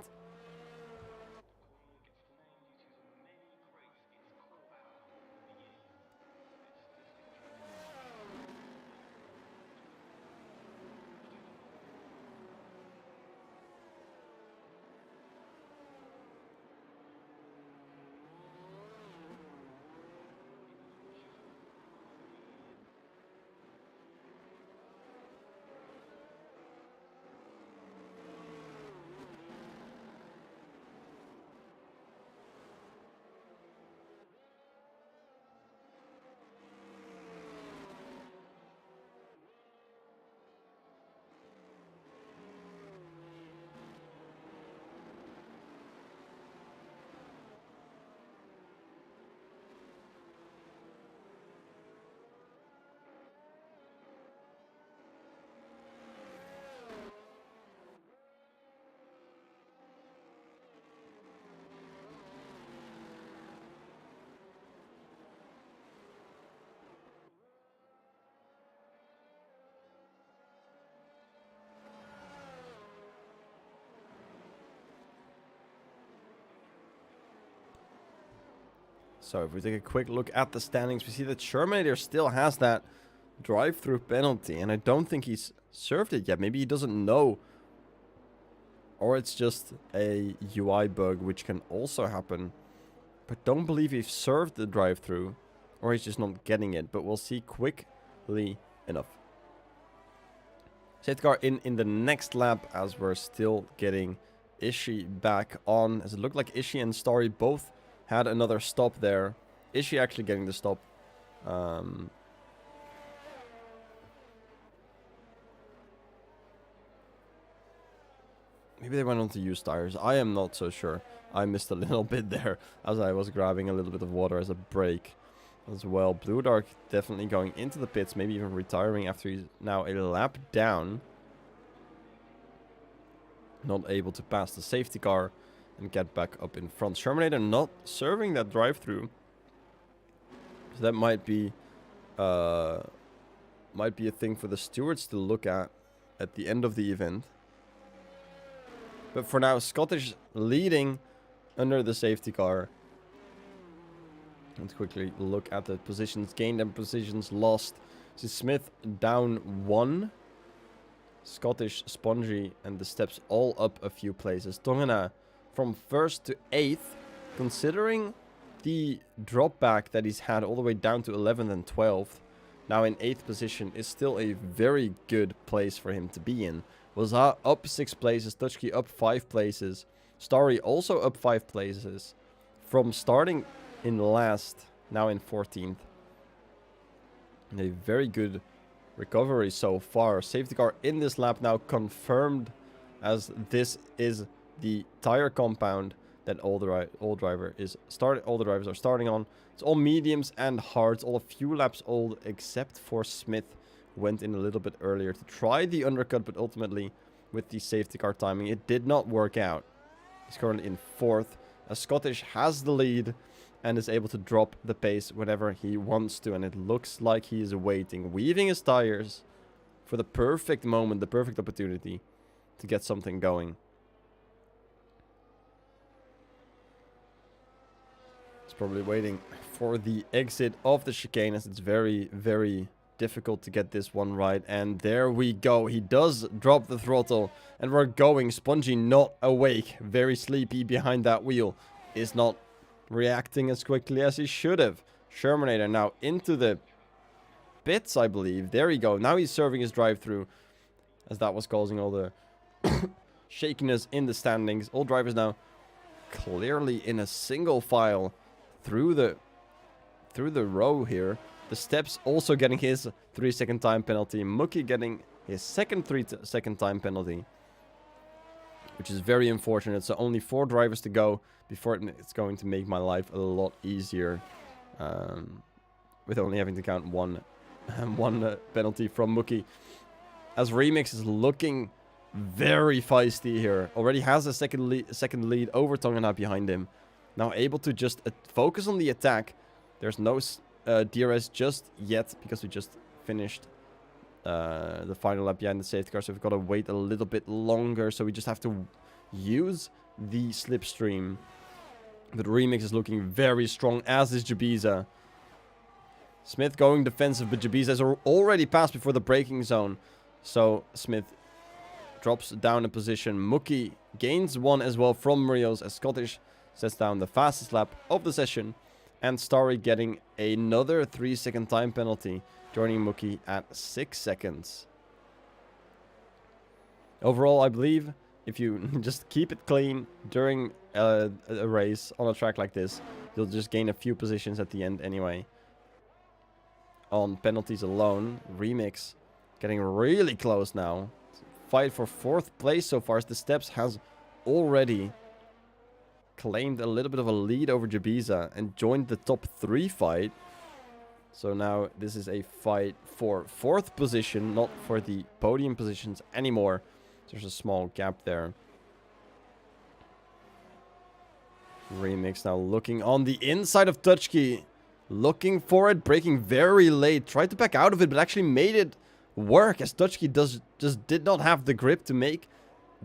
So if we take a quick look at the standings, we see that Shermanator still has that drive-through penalty, and I don't think he's served it yet. Maybe he doesn't know, or it's just a UI bug, which can also happen. But don't believe he's served the drive-through, or he's just not getting it. But we'll see quickly enough. Safety car in the next lap, as we're still getting Ishii back on. As it looked like Ishii and Starry both had another stop there. Ishii actually getting the stop. Maybe they went on to use tires. I am not so sure. I missed a little bit there as I was grabbing a little bit of water as a break as well. Blue Dark definitely going into the pits, maybe even retiring after he's now a lap down. Not able to pass the safety car and get back up in front. Shermanator not serving that drive-through. So that might be a thing for the stewards to look at the end of the event. But for now, Scottish leading under the safety car. Let's quickly look at the positions gained and positions lost. See Smith down 1. Scottish, Spongy, and the steps all up a few places. Tongana from 1st to 8th. Considering the drop back that he's had all the way down to 11th and 12th. Now in 8th position is still a very good place for him to be in. Was up 6 places. Touchkey up 5 places. Starry also up 5 places. From starting in last, now in 14th. A very good recovery so far. Safety car in this lap now confirmed, as this is the tire compound that all the drivers are starting on. It's all mediums and hards, all a few laps old, except for Smith. Went in a little bit earlier to try the undercut, but ultimately with the safety car timing it did not work out. He's currently in 4th. Scottish has the lead and is able to drop the pace whenever he wants to, and it looks like he is waiting, weaving his tires for the perfect moment, the perfect opportunity to get something going. He's probably waiting for the exit of the chicane, as it's very, very difficult to get this one right. And there we go. He does drop the throttle and we're going. Spongy not awake, very sleepy behind that wheel, is not reacting as quickly as he should have. Shermanator now into the pits, I believe. There we go. Now he's serving his drive-through, as that was causing all the shakiness in the standings. All drivers now clearly in a single file through the row here. The steps also getting his 3-second time penalty. Mookie getting his second 3-second time penalty, which is very unfortunate. So only 4 drivers to go before it's going to make my life a lot easier, with only having to count one penalty from Mookie. As Remix is looking very feisty here. Already has a second lead over Tongana behind him. Now able to just focus on the attack. There's no DRS just yet, because we just finished the final lap behind the safety car, so we've got to wait a little bit longer. So we just have to use the slipstream. But Remix is looking very strong, as is Jabiza. Smith going defensive, but Jabiza has already passed before the braking zone. So Smith drops down a position. Mookie gains 1 as well from Rios, as Scottish sets down the fastest lap of the session. And Starry getting another 3-second time penalty, joining Mookie at 6 seconds. Overall, I believe if you just keep it clean during a race on a track like this, you'll just gain a few positions at the end anyway. On penalties alone, Remix getting really close now. Fight for 4th place so far, as the steps has already claimed a little bit of a lead over Jabiza and joined the top 3 fight. So now this is a fight for 4th position, not for the podium positions anymore. There's a small gap there. Remix now looking on the inside of Touchkey. Looking for it, braking very late. Tried to back out of it, but actually made it work, as Touchkey just did not have the grip to make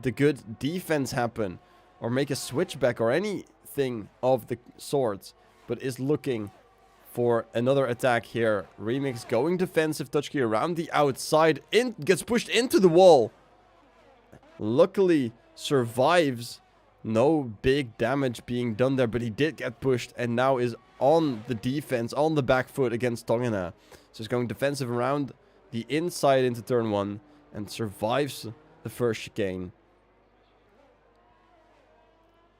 the good defense happen, or make a switchback or anything of the sorts. but is looking for another attack here. Remix going defensive. Touchkey around the outside. Gets pushed into the wall. Luckily survives. No big damage being done there, but he did get pushed and now is on the defense, on the back foot against Tongana. So he's going defensive around the inside into turn 1 and survives the first chicane.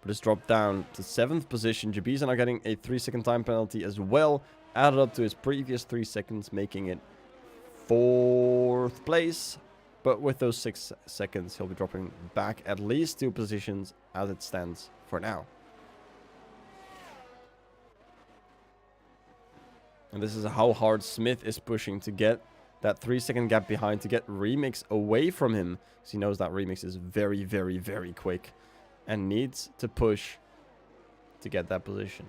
But it's dropped down to 7th position. Jabiza now getting a 3-second time penalty as well, added up to his previous 3 seconds, making it 4th place. But with those 6 seconds, he'll be dropping back at least 2 positions as it stands for now. And this is how hard Smith is pushing to get that 3-second gap behind, to get Remix away from him. Because he knows that Remix is very, very, very quick and needs to push to get that position.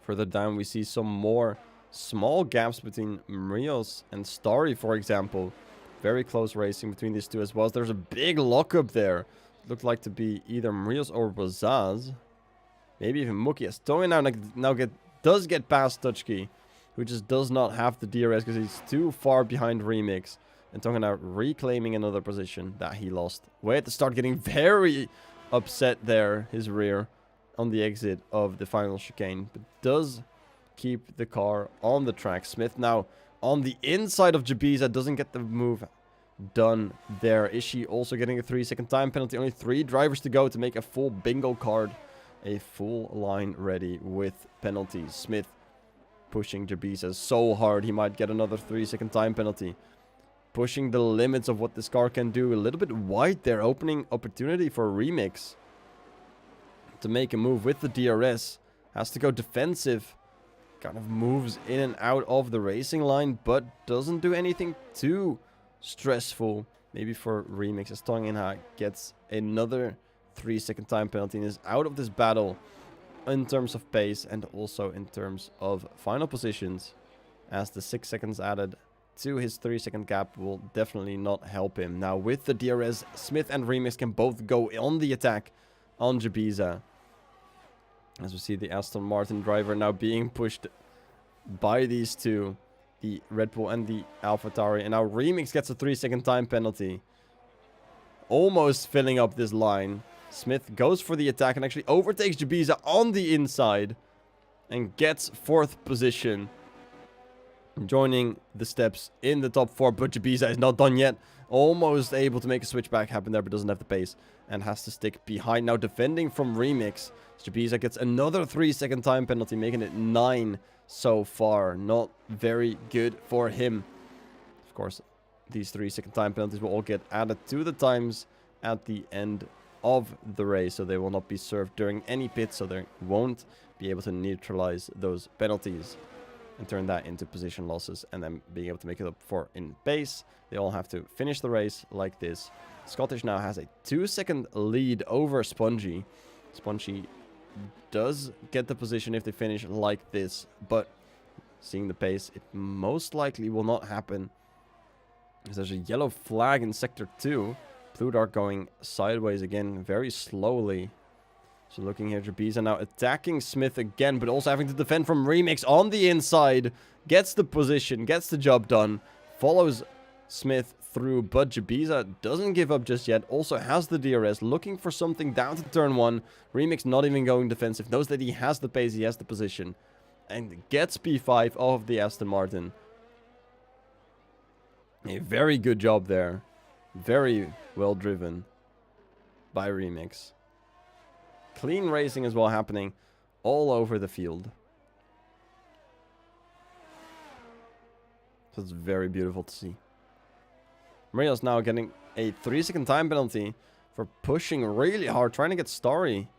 Further down, we see some more small gaps between Mrios and Starry, for example. Very close racing between these two as well. There's a big lockup there. It looked like to be either Mrios or Bazaz. Maybe even Mookie. As Tonga does get past Touchkey, who just does not have the DRS because he's too far behind Remix. And Tonga now reclaiming another position that he lost. Way at the start, getting very upset there, his rear, on the exit of the final chicane. But does keep the car on the track. Smith now on the inside of Jabiza, doesn't get the move done there. Ishii also getting a 3-second time penalty. Only 3 drivers to go to make a full bingo card. A full line ready with penalties. Smith pushing Jabiza so hard he might get another 3-second time penalty. Pushing the limits of what this car can do. A little bit wide there, opening opportunity for Remix to make a move with the DRS. Has to go defensive. Kind of moves in and out of the racing line, but doesn't do anything too stressful. Maybe for Remix, as Tonginha gets another 3-second time penalty and is out of this battle in terms of pace and also in terms of final positions, as the 6 seconds added to his 3-second gap will definitely not help him. Now with the DRS, Smith and Remix can both go on the attack on Jabiza. As we see the Aston Martin driver now being pushed by these two, the Red Bull and the AlphaTauri. And now Remix gets a 3-second time penalty. Almost filling up this line. Smith goes for the attack and actually overtakes Jabiza on the inside. And gets 4th position. Joining the steps in the top 4, but Jabiza is not done yet. Almost able to make a switchback happen there, but doesn't have the pace. And has to stick behind. Now defending from Remix. Jabiza gets another 3-second time penalty, making it 9 so far. Not very good for him. Of course, these 3-second time penalties will all get added to the times at the end of the race. So they will not be served during any pit, so they won't be able to neutralize those penalties and turn that into position losses and then being able to make it up for in pace. They all have to finish the race like this. Scottish now has a 2-second lead over Spongy. Spongy does get the position if they finish like this, but seeing the pace, it most likely will not happen. Because there's a yellow flag in Sector 2. Blue Dart going sideways again, very slowly. So looking here, Jabiza now attacking Smith again, but also having to defend from Remix on the inside. Gets the position, gets the job done. Follows Smith through, but Jabiza doesn't give up just yet. Also has the DRS, looking for something down to turn 1. Remix not even going defensive, knows that he has the pace, he has the position. And gets P5 off the Aston Martin. A very good job there. Very well driven by Remix. Clean racing as well happening all over the field. So it's very beautiful to see. Mariel's now getting a 3-second time penalty for pushing really hard, trying to get Starry.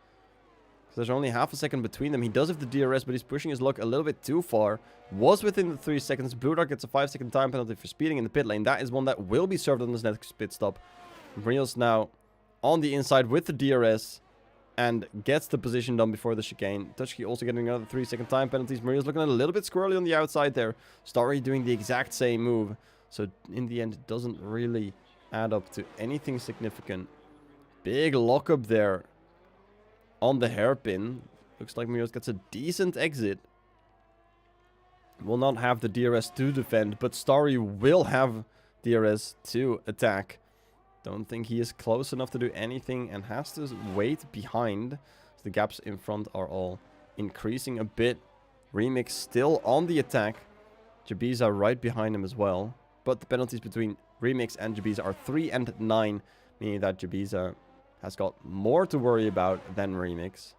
So there's only half a second between them. He does have the DRS, but he's pushing his luck a little bit too far. Was within the 3 seconds. Blue Dart gets a 5-second time penalty for speeding in the pit lane. That is one that will be served on this next pit stop. Mariel's now on the inside with the DRS. And gets the position done before the chicane. Touchkey also getting another 3-second time penalties. Maria's looking a little bit squirrely on the outside there. Starry doing the exact same move. So in the end, it doesn't really add up to anything significant. Big lockup there on the hairpin. Looks like Munoz gets a decent exit. Will not have the DRS to defend, but Starry will have DRS to attack. Don't think he is close enough to do anything and has to wait behind. So the gaps in front are all increasing a bit. Remix still on the attack. Jabiza right behind him as well. But the penalties between Remix and Jabiza are 3 and 9, meaning that Jabiza has got more to worry about than Remix.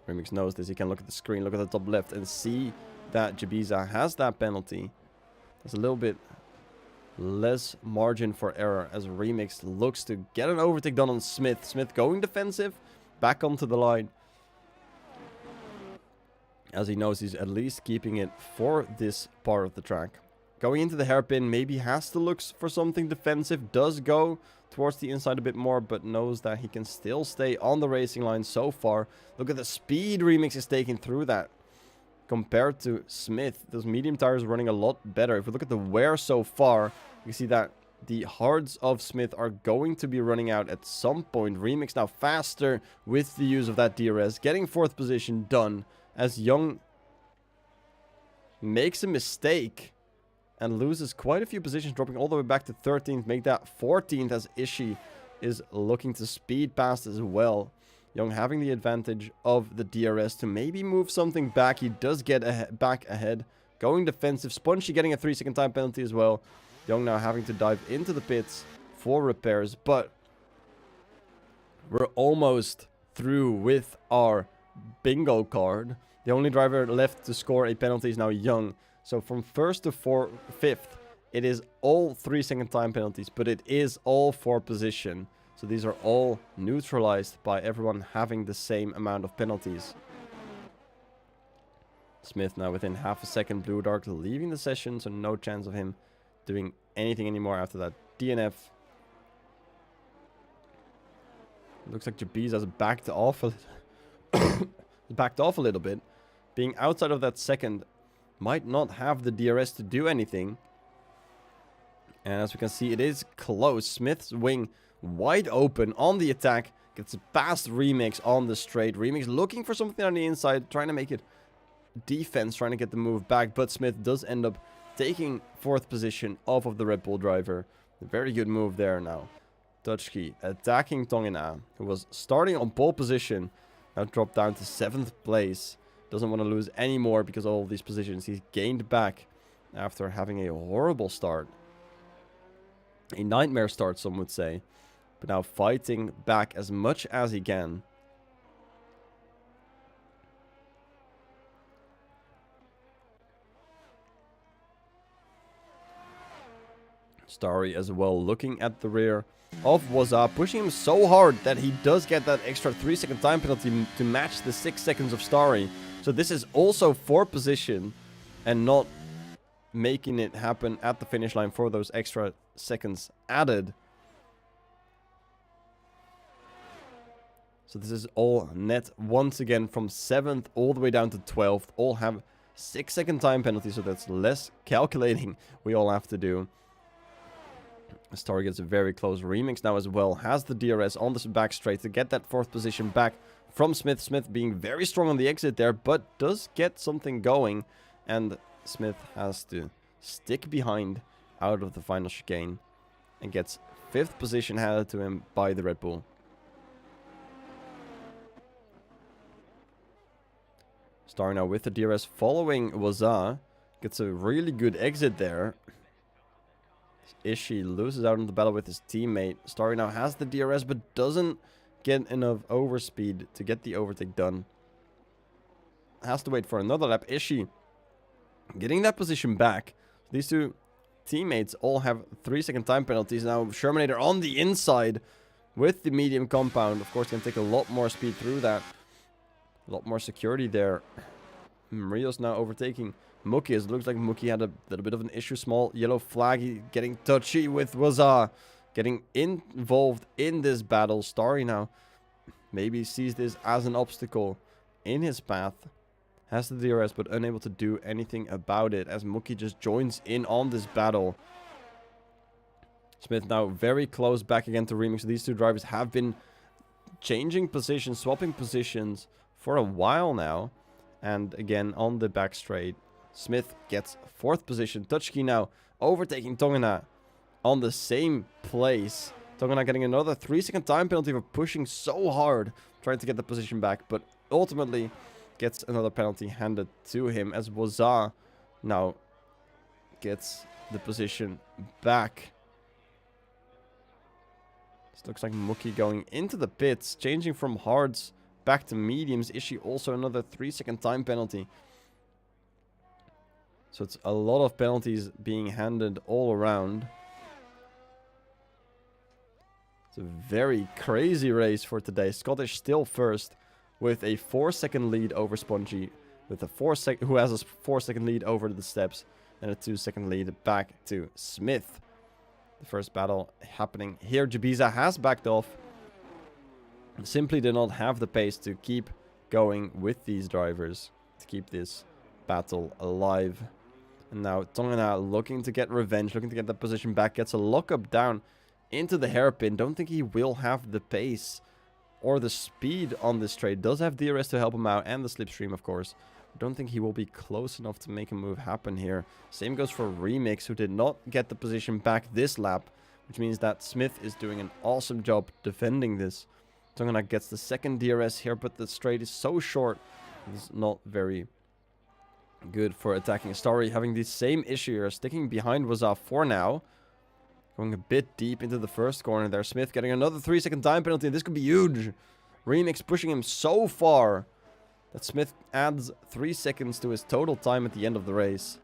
Remix knows this. He can look at the screen, look at the top left, and see that Jabiza has that penalty. There's a little bit less margin for error as Remix looks to get an overtake done on Smith. Smith going defensive, back onto the line. As he knows he's at least keeping it for this part of the track. Going into the hairpin, maybe has to look for something defensive. Does go towards the inside a bit more, but knows that he can still stay on the racing line so far. Look at the speed Remix is taking through that. Compared to Smith, those medium tires are running a lot better. If we look at the wear so far, you see that the hards of Smith are going to be running out at some point. Remix now faster with the use of that DRS, getting 4th position done as Young makes a mistake and loses quite a few positions, dropping all the way back to 13th, make that 14th as Ishii is looking to speed past as well. Young having the advantage of the DRS to maybe move something back. He does get back ahead. Going defensive. Spongy getting a 3-second time penalty as well. Young now having to dive into the pits for repairs. But we're almost through with our bingo card. The only driver left to score a penalty is now Young. So from 1st to 5th, it is all 3-second time penalties. But it is all for position. So these are all neutralized by everyone having the same amount of penalties. Smith now within half a second. Blue Dark leaving the session, so no chance of him doing anything anymore after that DNF. Looks like Jabiz has backed off a little bit. Being outside of that second might not have the DRS to do anything. And as we can see, it is close. Smith's wing wide open on the attack. Gets past Remix on the straight. Remix looking for something on the inside. Trying to make it defense. Trying to get the move back. But Smith does end up taking 4th position off of the Red Bull driver. A very good move there now. Dutchkey attacking Tongina, who was starting on pole position. Now dropped down to 7th place. Doesn't want to lose any more because of all these positions. He's gained back after having a horrible start. A nightmare start, some would say. But now fighting back as much as he can. Starry as well looking at the rear of Waza, pushing him so hard that he does get that extra 3-second time penalty to match the 6 seconds of Starry. So this is also for position and not making it happen at the finish line for those extra seconds added. So this is all net once again from 7th all the way down to 12th. All have 6-second time penalties, so that's less calculating we all have to do. Star gets a very close. Remix now as well has the DRS on the back straight to get that 4th position back from Smith. Smith being very strong on the exit there, but does get something going. And Smith has to stick behind out of the final chicane and gets 5th position handed to him by the Red Bull. Star now with the DRS following Waza. Gets a really good exit there. Ishii loses out in the battle with his teammate. Starry now has the DRS but doesn't get enough overspeed to get the overtake done. Has to wait for another lap. Ishii getting that position back. These two teammates all have 3-second time penalties. Now Shermanator on the inside with the medium compound. Of course, can take a lot more speed through that. A lot more security there. Rio's now overtaking Mookie. It looks like Mookie had a little bit of an issue. Small yellow flag. Getting touchy with Waza. Getting involved in this battle. Starry now maybe sees this as an obstacle in his path. Has the DRS but unable to do anything about it as Mookie just joins in on this battle. Smith now very close back again to Remix. These two drivers have been changing positions, swapping positions for a while now. And again, on the back straight, Smith gets 4th position. Touchkey now overtaking Tongana on the same place. Tongana getting another 3-second time penalty for pushing so hard, trying to get the position back. But ultimately gets another penalty handed to him as Wazza now gets the position back. This looks like Mookie going into the pits, changing from hards back to mediums. Ishii also another 3-second time penalty. So it's a lot of penalties being handed all around. It's a very crazy race for today. Scottish still first with a 4-second lead over Spongy, with a who has a 4-second lead over the steps, and a 2-second lead back to Smith. The first battle happening here. Jabiza has backed off. Simply did not have the pace to keep going with these drivers to keep this battle alive. And now Tongana looking to get revenge, looking to get the position back. Gets a lockup down into the hairpin. Don't think he will have the pace or the speed on this straight. Does have DRS to help him out, and the slipstream, of course. Don't think he will be close enough to make a move happen here. Same goes for Remix, who did not get the position back this lap, which means that Smith is doing an awesome job defending this. Tongana gets the 2nd DRS here, but the straight is so short. It's not very good for attacking. Starry having the same issue here, sticking behind Wazza for now. Going a bit deep into the first corner there. Smith getting another 3-second time penalty. This could be huge. Remix pushing him so far that Smith adds 3 seconds to his total time at the end of the race.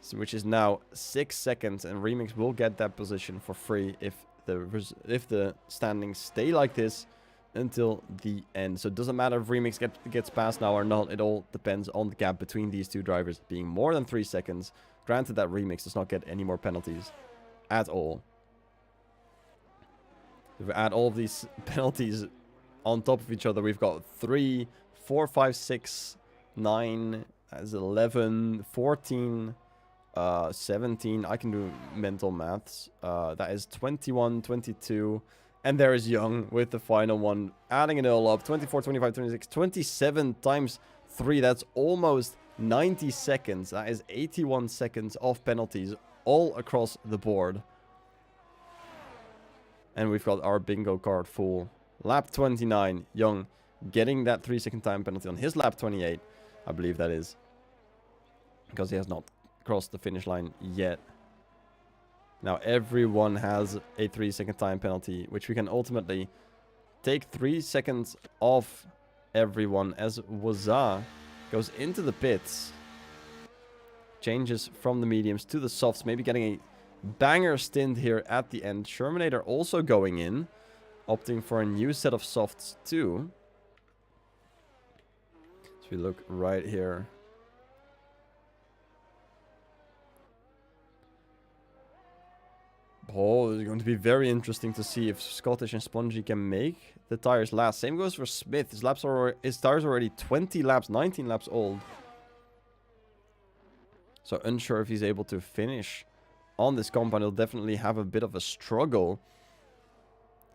So, which is now 6 seconds. And Remix will get that position for free if the standings stay like this until the end. So it doesn't matter if Remix gets past now or not. It all depends on the gap between these two drivers being more than 3 seconds. Granted that Remix does not get any more penalties at all. If we add all of these penalties on top of each other, we've got 3, 4, 5, 6, 9, that's 11, 14, 17. I can do mental maths. That is 21, 22. And there is Young with the final one, adding it all up. 24, 25, 26, 27 times 3. That's almost 90 seconds. That is 81 seconds of penalties all across the board. And we've got our bingo card full. Lap 29, Young getting that 3-second time penalty on his lap 28. I believe that is. Because he has not crossed the finish line yet. Now everyone has a 3-second time penalty, which we can ultimately take 3 seconds off everyone as Wazza goes into the pits. Changes from the mediums to the softs, maybe getting a banger stint here at the end. Shermanator also going in, opting for a new set of softs too. So we look right here. Oh, it's going to be very interesting to see if Scottish and Spongy can make the tires last. Same goes for Smith. His tires are already 20 laps, 19 laps old. So unsure if he's able to finish on this compound. He'll definitely have a bit of a struggle.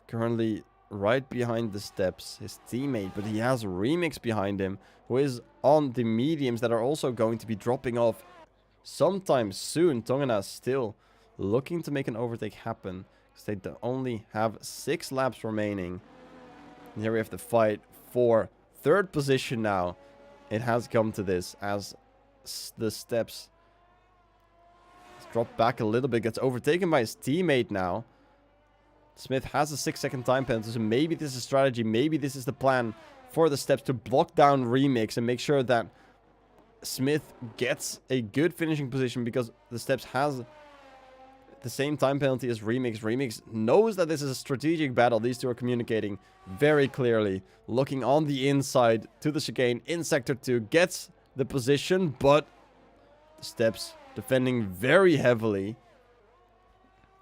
Currently right behind the steps, his teammate, but he has Remix behind him, who is on the mediums that are also going to be dropping off sometime soon. Tongana still looking to make an overtake happen, because they only have 6 laps remaining. And here we have the fight for 3rd position now. It has come to this as the steps drop back a little bit, gets overtaken by his teammate now. Smith has a 6-second time penalty, so maybe this is strategy, maybe this is the plan for the steps to block down Remix and make sure that Smith gets a good finishing position, because the steps has the same time penalty as Remix. Remix knows that this is a strategic battle. These two are communicating very clearly. Looking on the inside to the chicane in Sector 2. Gets the position, but the steps defending very heavily.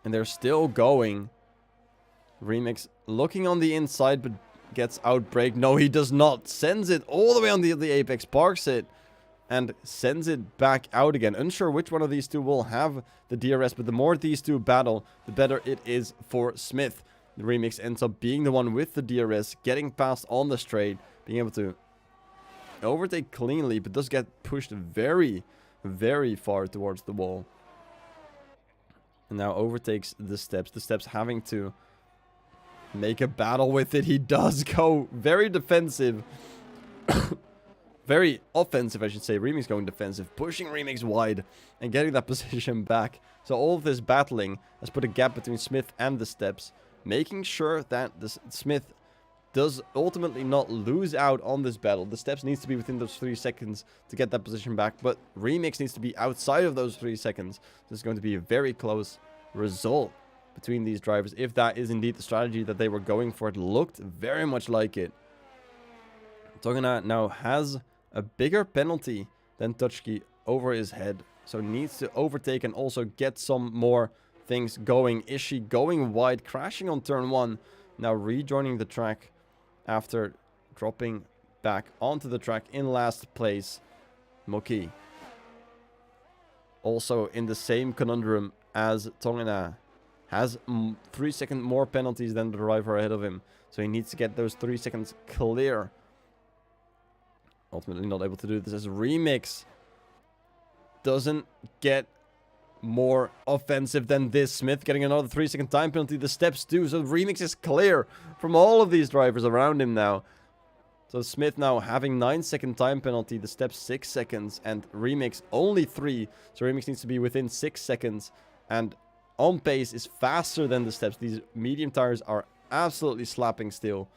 And they're still going. Remix looking on the inside, but gets outbreak. No, he does not. Sends it all the way on the apex. Parks it. And sends it back out again. Unsure which one of these two will have the DRS. But the more these two battle, the better it is for Smith. Remix ends up being the one with the DRS, getting past on the straight, being able to overtake cleanly, but does get pushed very, very far towards the wall. And now overtakes the steps. The steps having to make a battle with it. He does go very defensive. Very offensive, I should say. Remix going defensive, pushing Remix wide and getting that position back. So all of this battling has put a gap between Smith and the steps, making sure that the Smith does ultimately not lose out on this battle. The steps needs to be within those 3 seconds to get that position back, but Remix needs to be outside of those 3 seconds. This is going to be a very close result between these drivers, if that is indeed the strategy that they were going for. It looked very much like it. Tongana now has a bigger penalty than Tutschke over his head, so needs to overtake and also get some more things going. Ishii going wide, crashing on turn 1, now rejoining the track after dropping back onto the track in last place. Moki also in the same conundrum as Tongana, has 3 seconds more penalties than the driver ahead of him, so he needs to get those 3 seconds clear. Ultimately not able to do this as Remix doesn't get more offensive than this. Smith getting another 3 second time penalty. The steps do, so Remix is clear from all of these drivers around him now. So Smith now having 9 second time penalty, the steps 6 seconds, and Remix only 3. So Remix needs to be within 6 seconds, and on pace is faster than the steps. These medium tires are absolutely slapping still.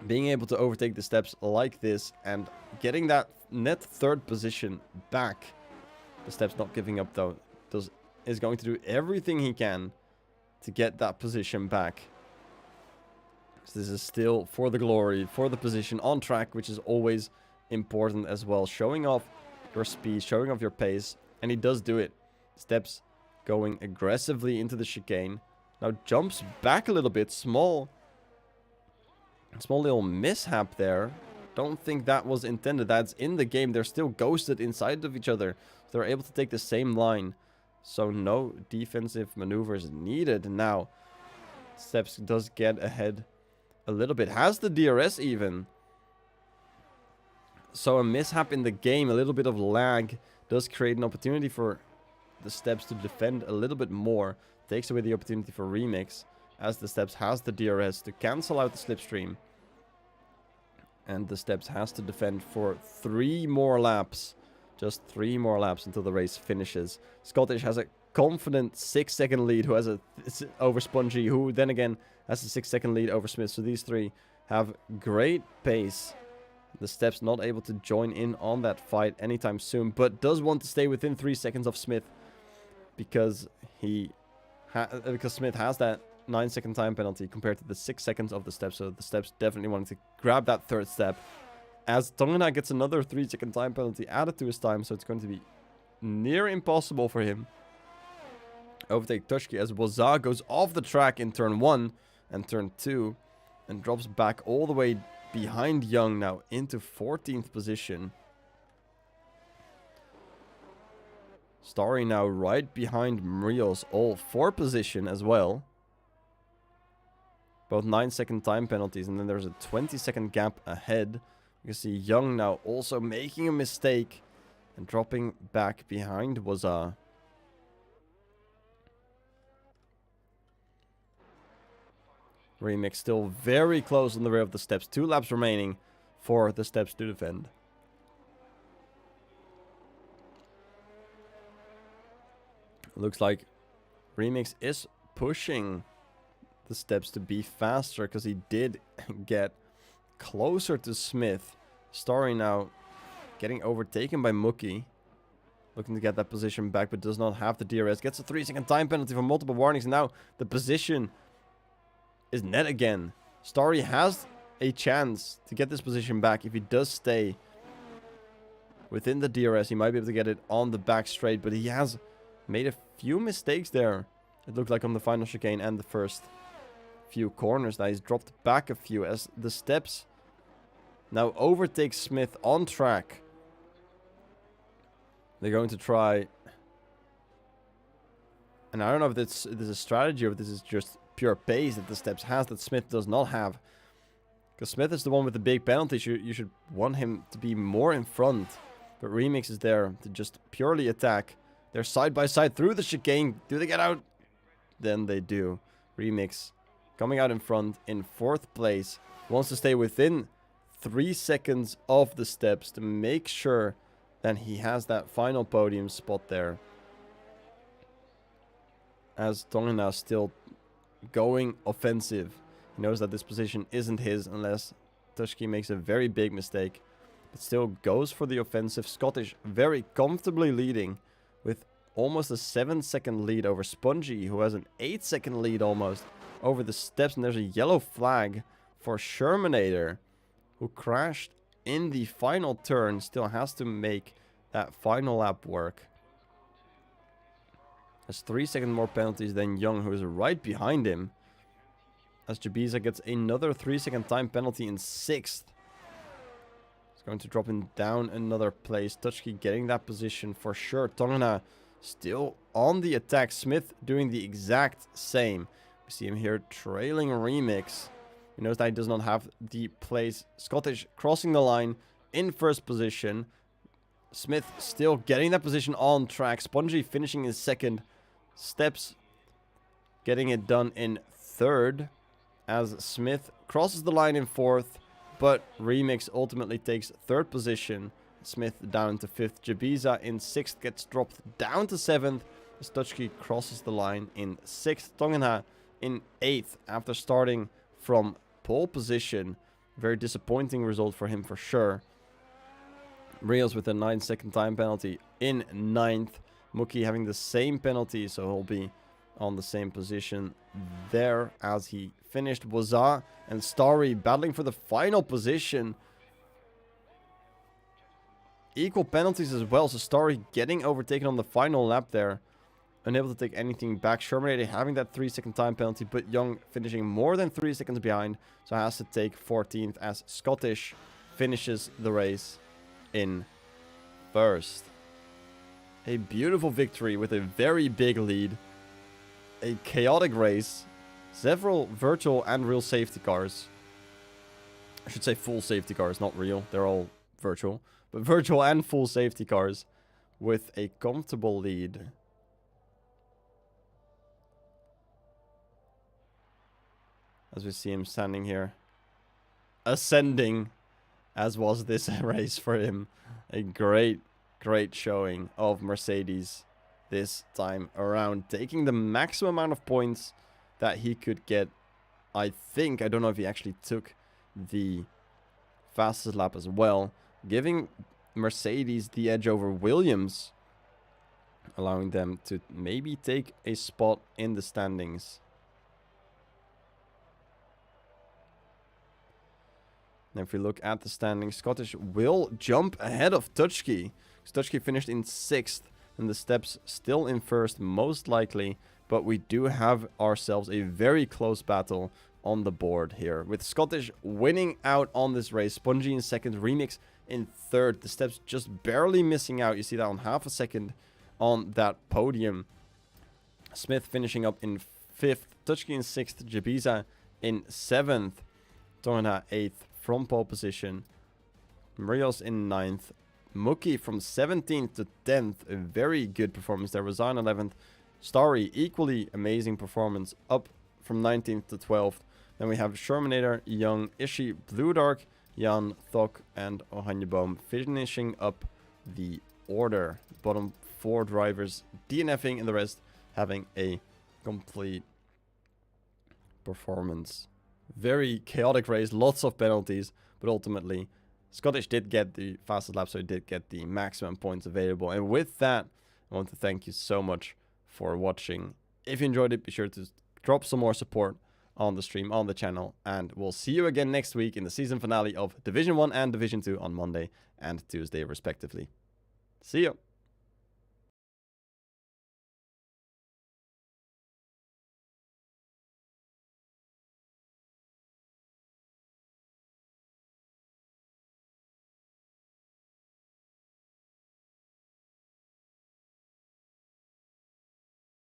Being able to overtake the steps like this and getting that net 3rd position back. The steps not giving up though. Is going to do everything he can to get that position back. So this is still for the glory, for the position on track, which is always important as well. Showing off your speed, showing off your pace, and he does do it. Steps going aggressively into the chicane. Now jumps back a little bit. Small little mishap there. Don't think that was intended. That's in the game. They're still ghosted inside of each other. So they're able to take the same line. So no defensive maneuvers needed. Now, Steps does get ahead a little bit. Has the DRS even. So a mishap in the game, a little bit of lag, does create an opportunity for the Steps to defend a little bit more. Takes away the opportunity for Remix, as the Steps has the DRS to cancel out the slipstream. And the Steps has to defend for 3 more laps. Just 3 more laps until the race finishes. Scottish has a confident 6 second lead over Spongy, who then again has a 6 second lead over Smith. So these 3 have great pace. The Steps not able to join in on that fight anytime soon, but does want to stay within 3 seconds of Smith, because Smith has that 9 second time penalty compared to the 6 seconds of the Steps. So the Steps definitely wanted to grab that 3rd step, as Tongana gets another 3 second time penalty added to his time. So it's going to be near impossible for him. Overtake Tutschke as Waza goes off the track in turn 1 and turn 2 and drops back all the way behind Young, now into 14th position. Starry now right behind Muriel's all 4 position as well. Both 9 second time penalties, and then there's a 20 second gap ahead. You can see Young now also making a mistake and dropping back behind Waza. Remix still very close on the rear of the Steps. 2 laps remaining for the Steps to defend. Looks like Remix is pushing the Steps to be faster, because he did get closer to Smith. Starry now getting overtaken by Mookie. Looking to get that position back, but does not have the DRS. Gets a 3 second time penalty for multiple warnings. And now the position is net again. Starry has a chance to get this position back if he does stay within the DRS. He might be able to get it on the back straight, but he has made a few mistakes there. It looked like on the final chicane and the first few corners. Now he's dropped back a few as the Steps now overtake Smith on track. They're going to try, and I don't know if this is a strategy or if this is just pure pace that the Steps has that Smith does not have. Because Smith is the one with the big penalties. You should want him to be more in front. But Remix is there to just purely attack. They're side by side through the chicane. Do they get out? Then they do. Remix coming out in front in 4th place. Wants to stay within 3 seconds of the Steps to make sure that he has that final podium spot there. As Tongana still going offensive. He knows that this position isn't his unless Tushki makes a very big mistake. But still goes for the offensive. Scottish very comfortably leading with almost a 7-second lead over Spongy, who has an 8-second lead almost over the Steps. And there's a yellow flag for Shermanator, who crashed in the final turn. Still has to make that final lap work. Has 3 seconds more penalties than Young, who is right behind him. As Jabiza gets another 3-second time penalty in 6th. It's going to drop him down another place. Tuchki getting that position for sure. Tongana still on the attack. Smith doing the exact same. We see him here trailing Remix. He knows that he does not have the place. Scottish crossing the line in 1st position. Smith still getting that position on track. Spongy finishing in 2nd. Steps getting it done in 3rd. As Smith crosses the line in 4th, but Remix ultimately takes 3rd position. Smith down to 5th. Jabiza in 6th gets dropped down to 7th. As Tuchki crosses the line in 6th. Tongana in 8th after starting from pole position. Very disappointing result for him for sure. Rios with a 9-second time penalty in 9th. Mookie having the same penalty, so he'll be on the same position there as he finished. Waza and Starry battling for the final position. Equal penalties as well, so Starry getting overtaken on the final lap there. Unable to take anything back. Shermanator having that 3-second time penalty, but Young finishing more than 3 seconds behind, so has to take 14th as Scottish finishes the race in 1st. A beautiful victory with a very big lead. A chaotic race. Several virtual and real safety cars. I should say full safety cars, not real. They're all virtual. But virtual and full safety cars with a comfortable lead. As we see him standing here. Ascending. As was this race for him. A great showing of Mercedes this time around. Taking the maximum amount of points that he could get. I don't know if he actually took the fastest lap as well. Giving Mercedes the edge over Williams. Allowing them to maybe take a spot in the standings. And if we look at the standings, Scottish will jump ahead of Tuchki. Tuchki finished in 6th. And the Steps still in 1st, most likely. But we do have ourselves a very close battle on the board here. With Scottish winning out on this race. Spongy in 2nd, Remix in 3rd. The Steps just barely missing out. You see that on half a second on that podium. Smith finishing up in 5th. Tuchki in 6th. Jabiza in 7th. Tongana 8th from pole position. Rios in 9th. Mookie from 17th to 10th. A very good performance there. Razan 11th. Starry, equally amazing performance. Up from 19th to 12th. Then we have Shermanator, Young, Ishi, Blue Dark, Jan, Thok, and Ohanjeboom finishing up the order. Bottom 4 drivers DNFing and the rest having a complete performance. Very chaotic race. Lots of penalties. But ultimately, Scottish did get the fastest lap, so he did get the maximum points available. And with that, I want to thank you so much for watching. If you enjoyed it, be sure to drop some more support on the stream, on the channel. And we'll see you again next week in the season finale of Division 1 and Division 2 on Monday and Tuesday, respectively. See ya!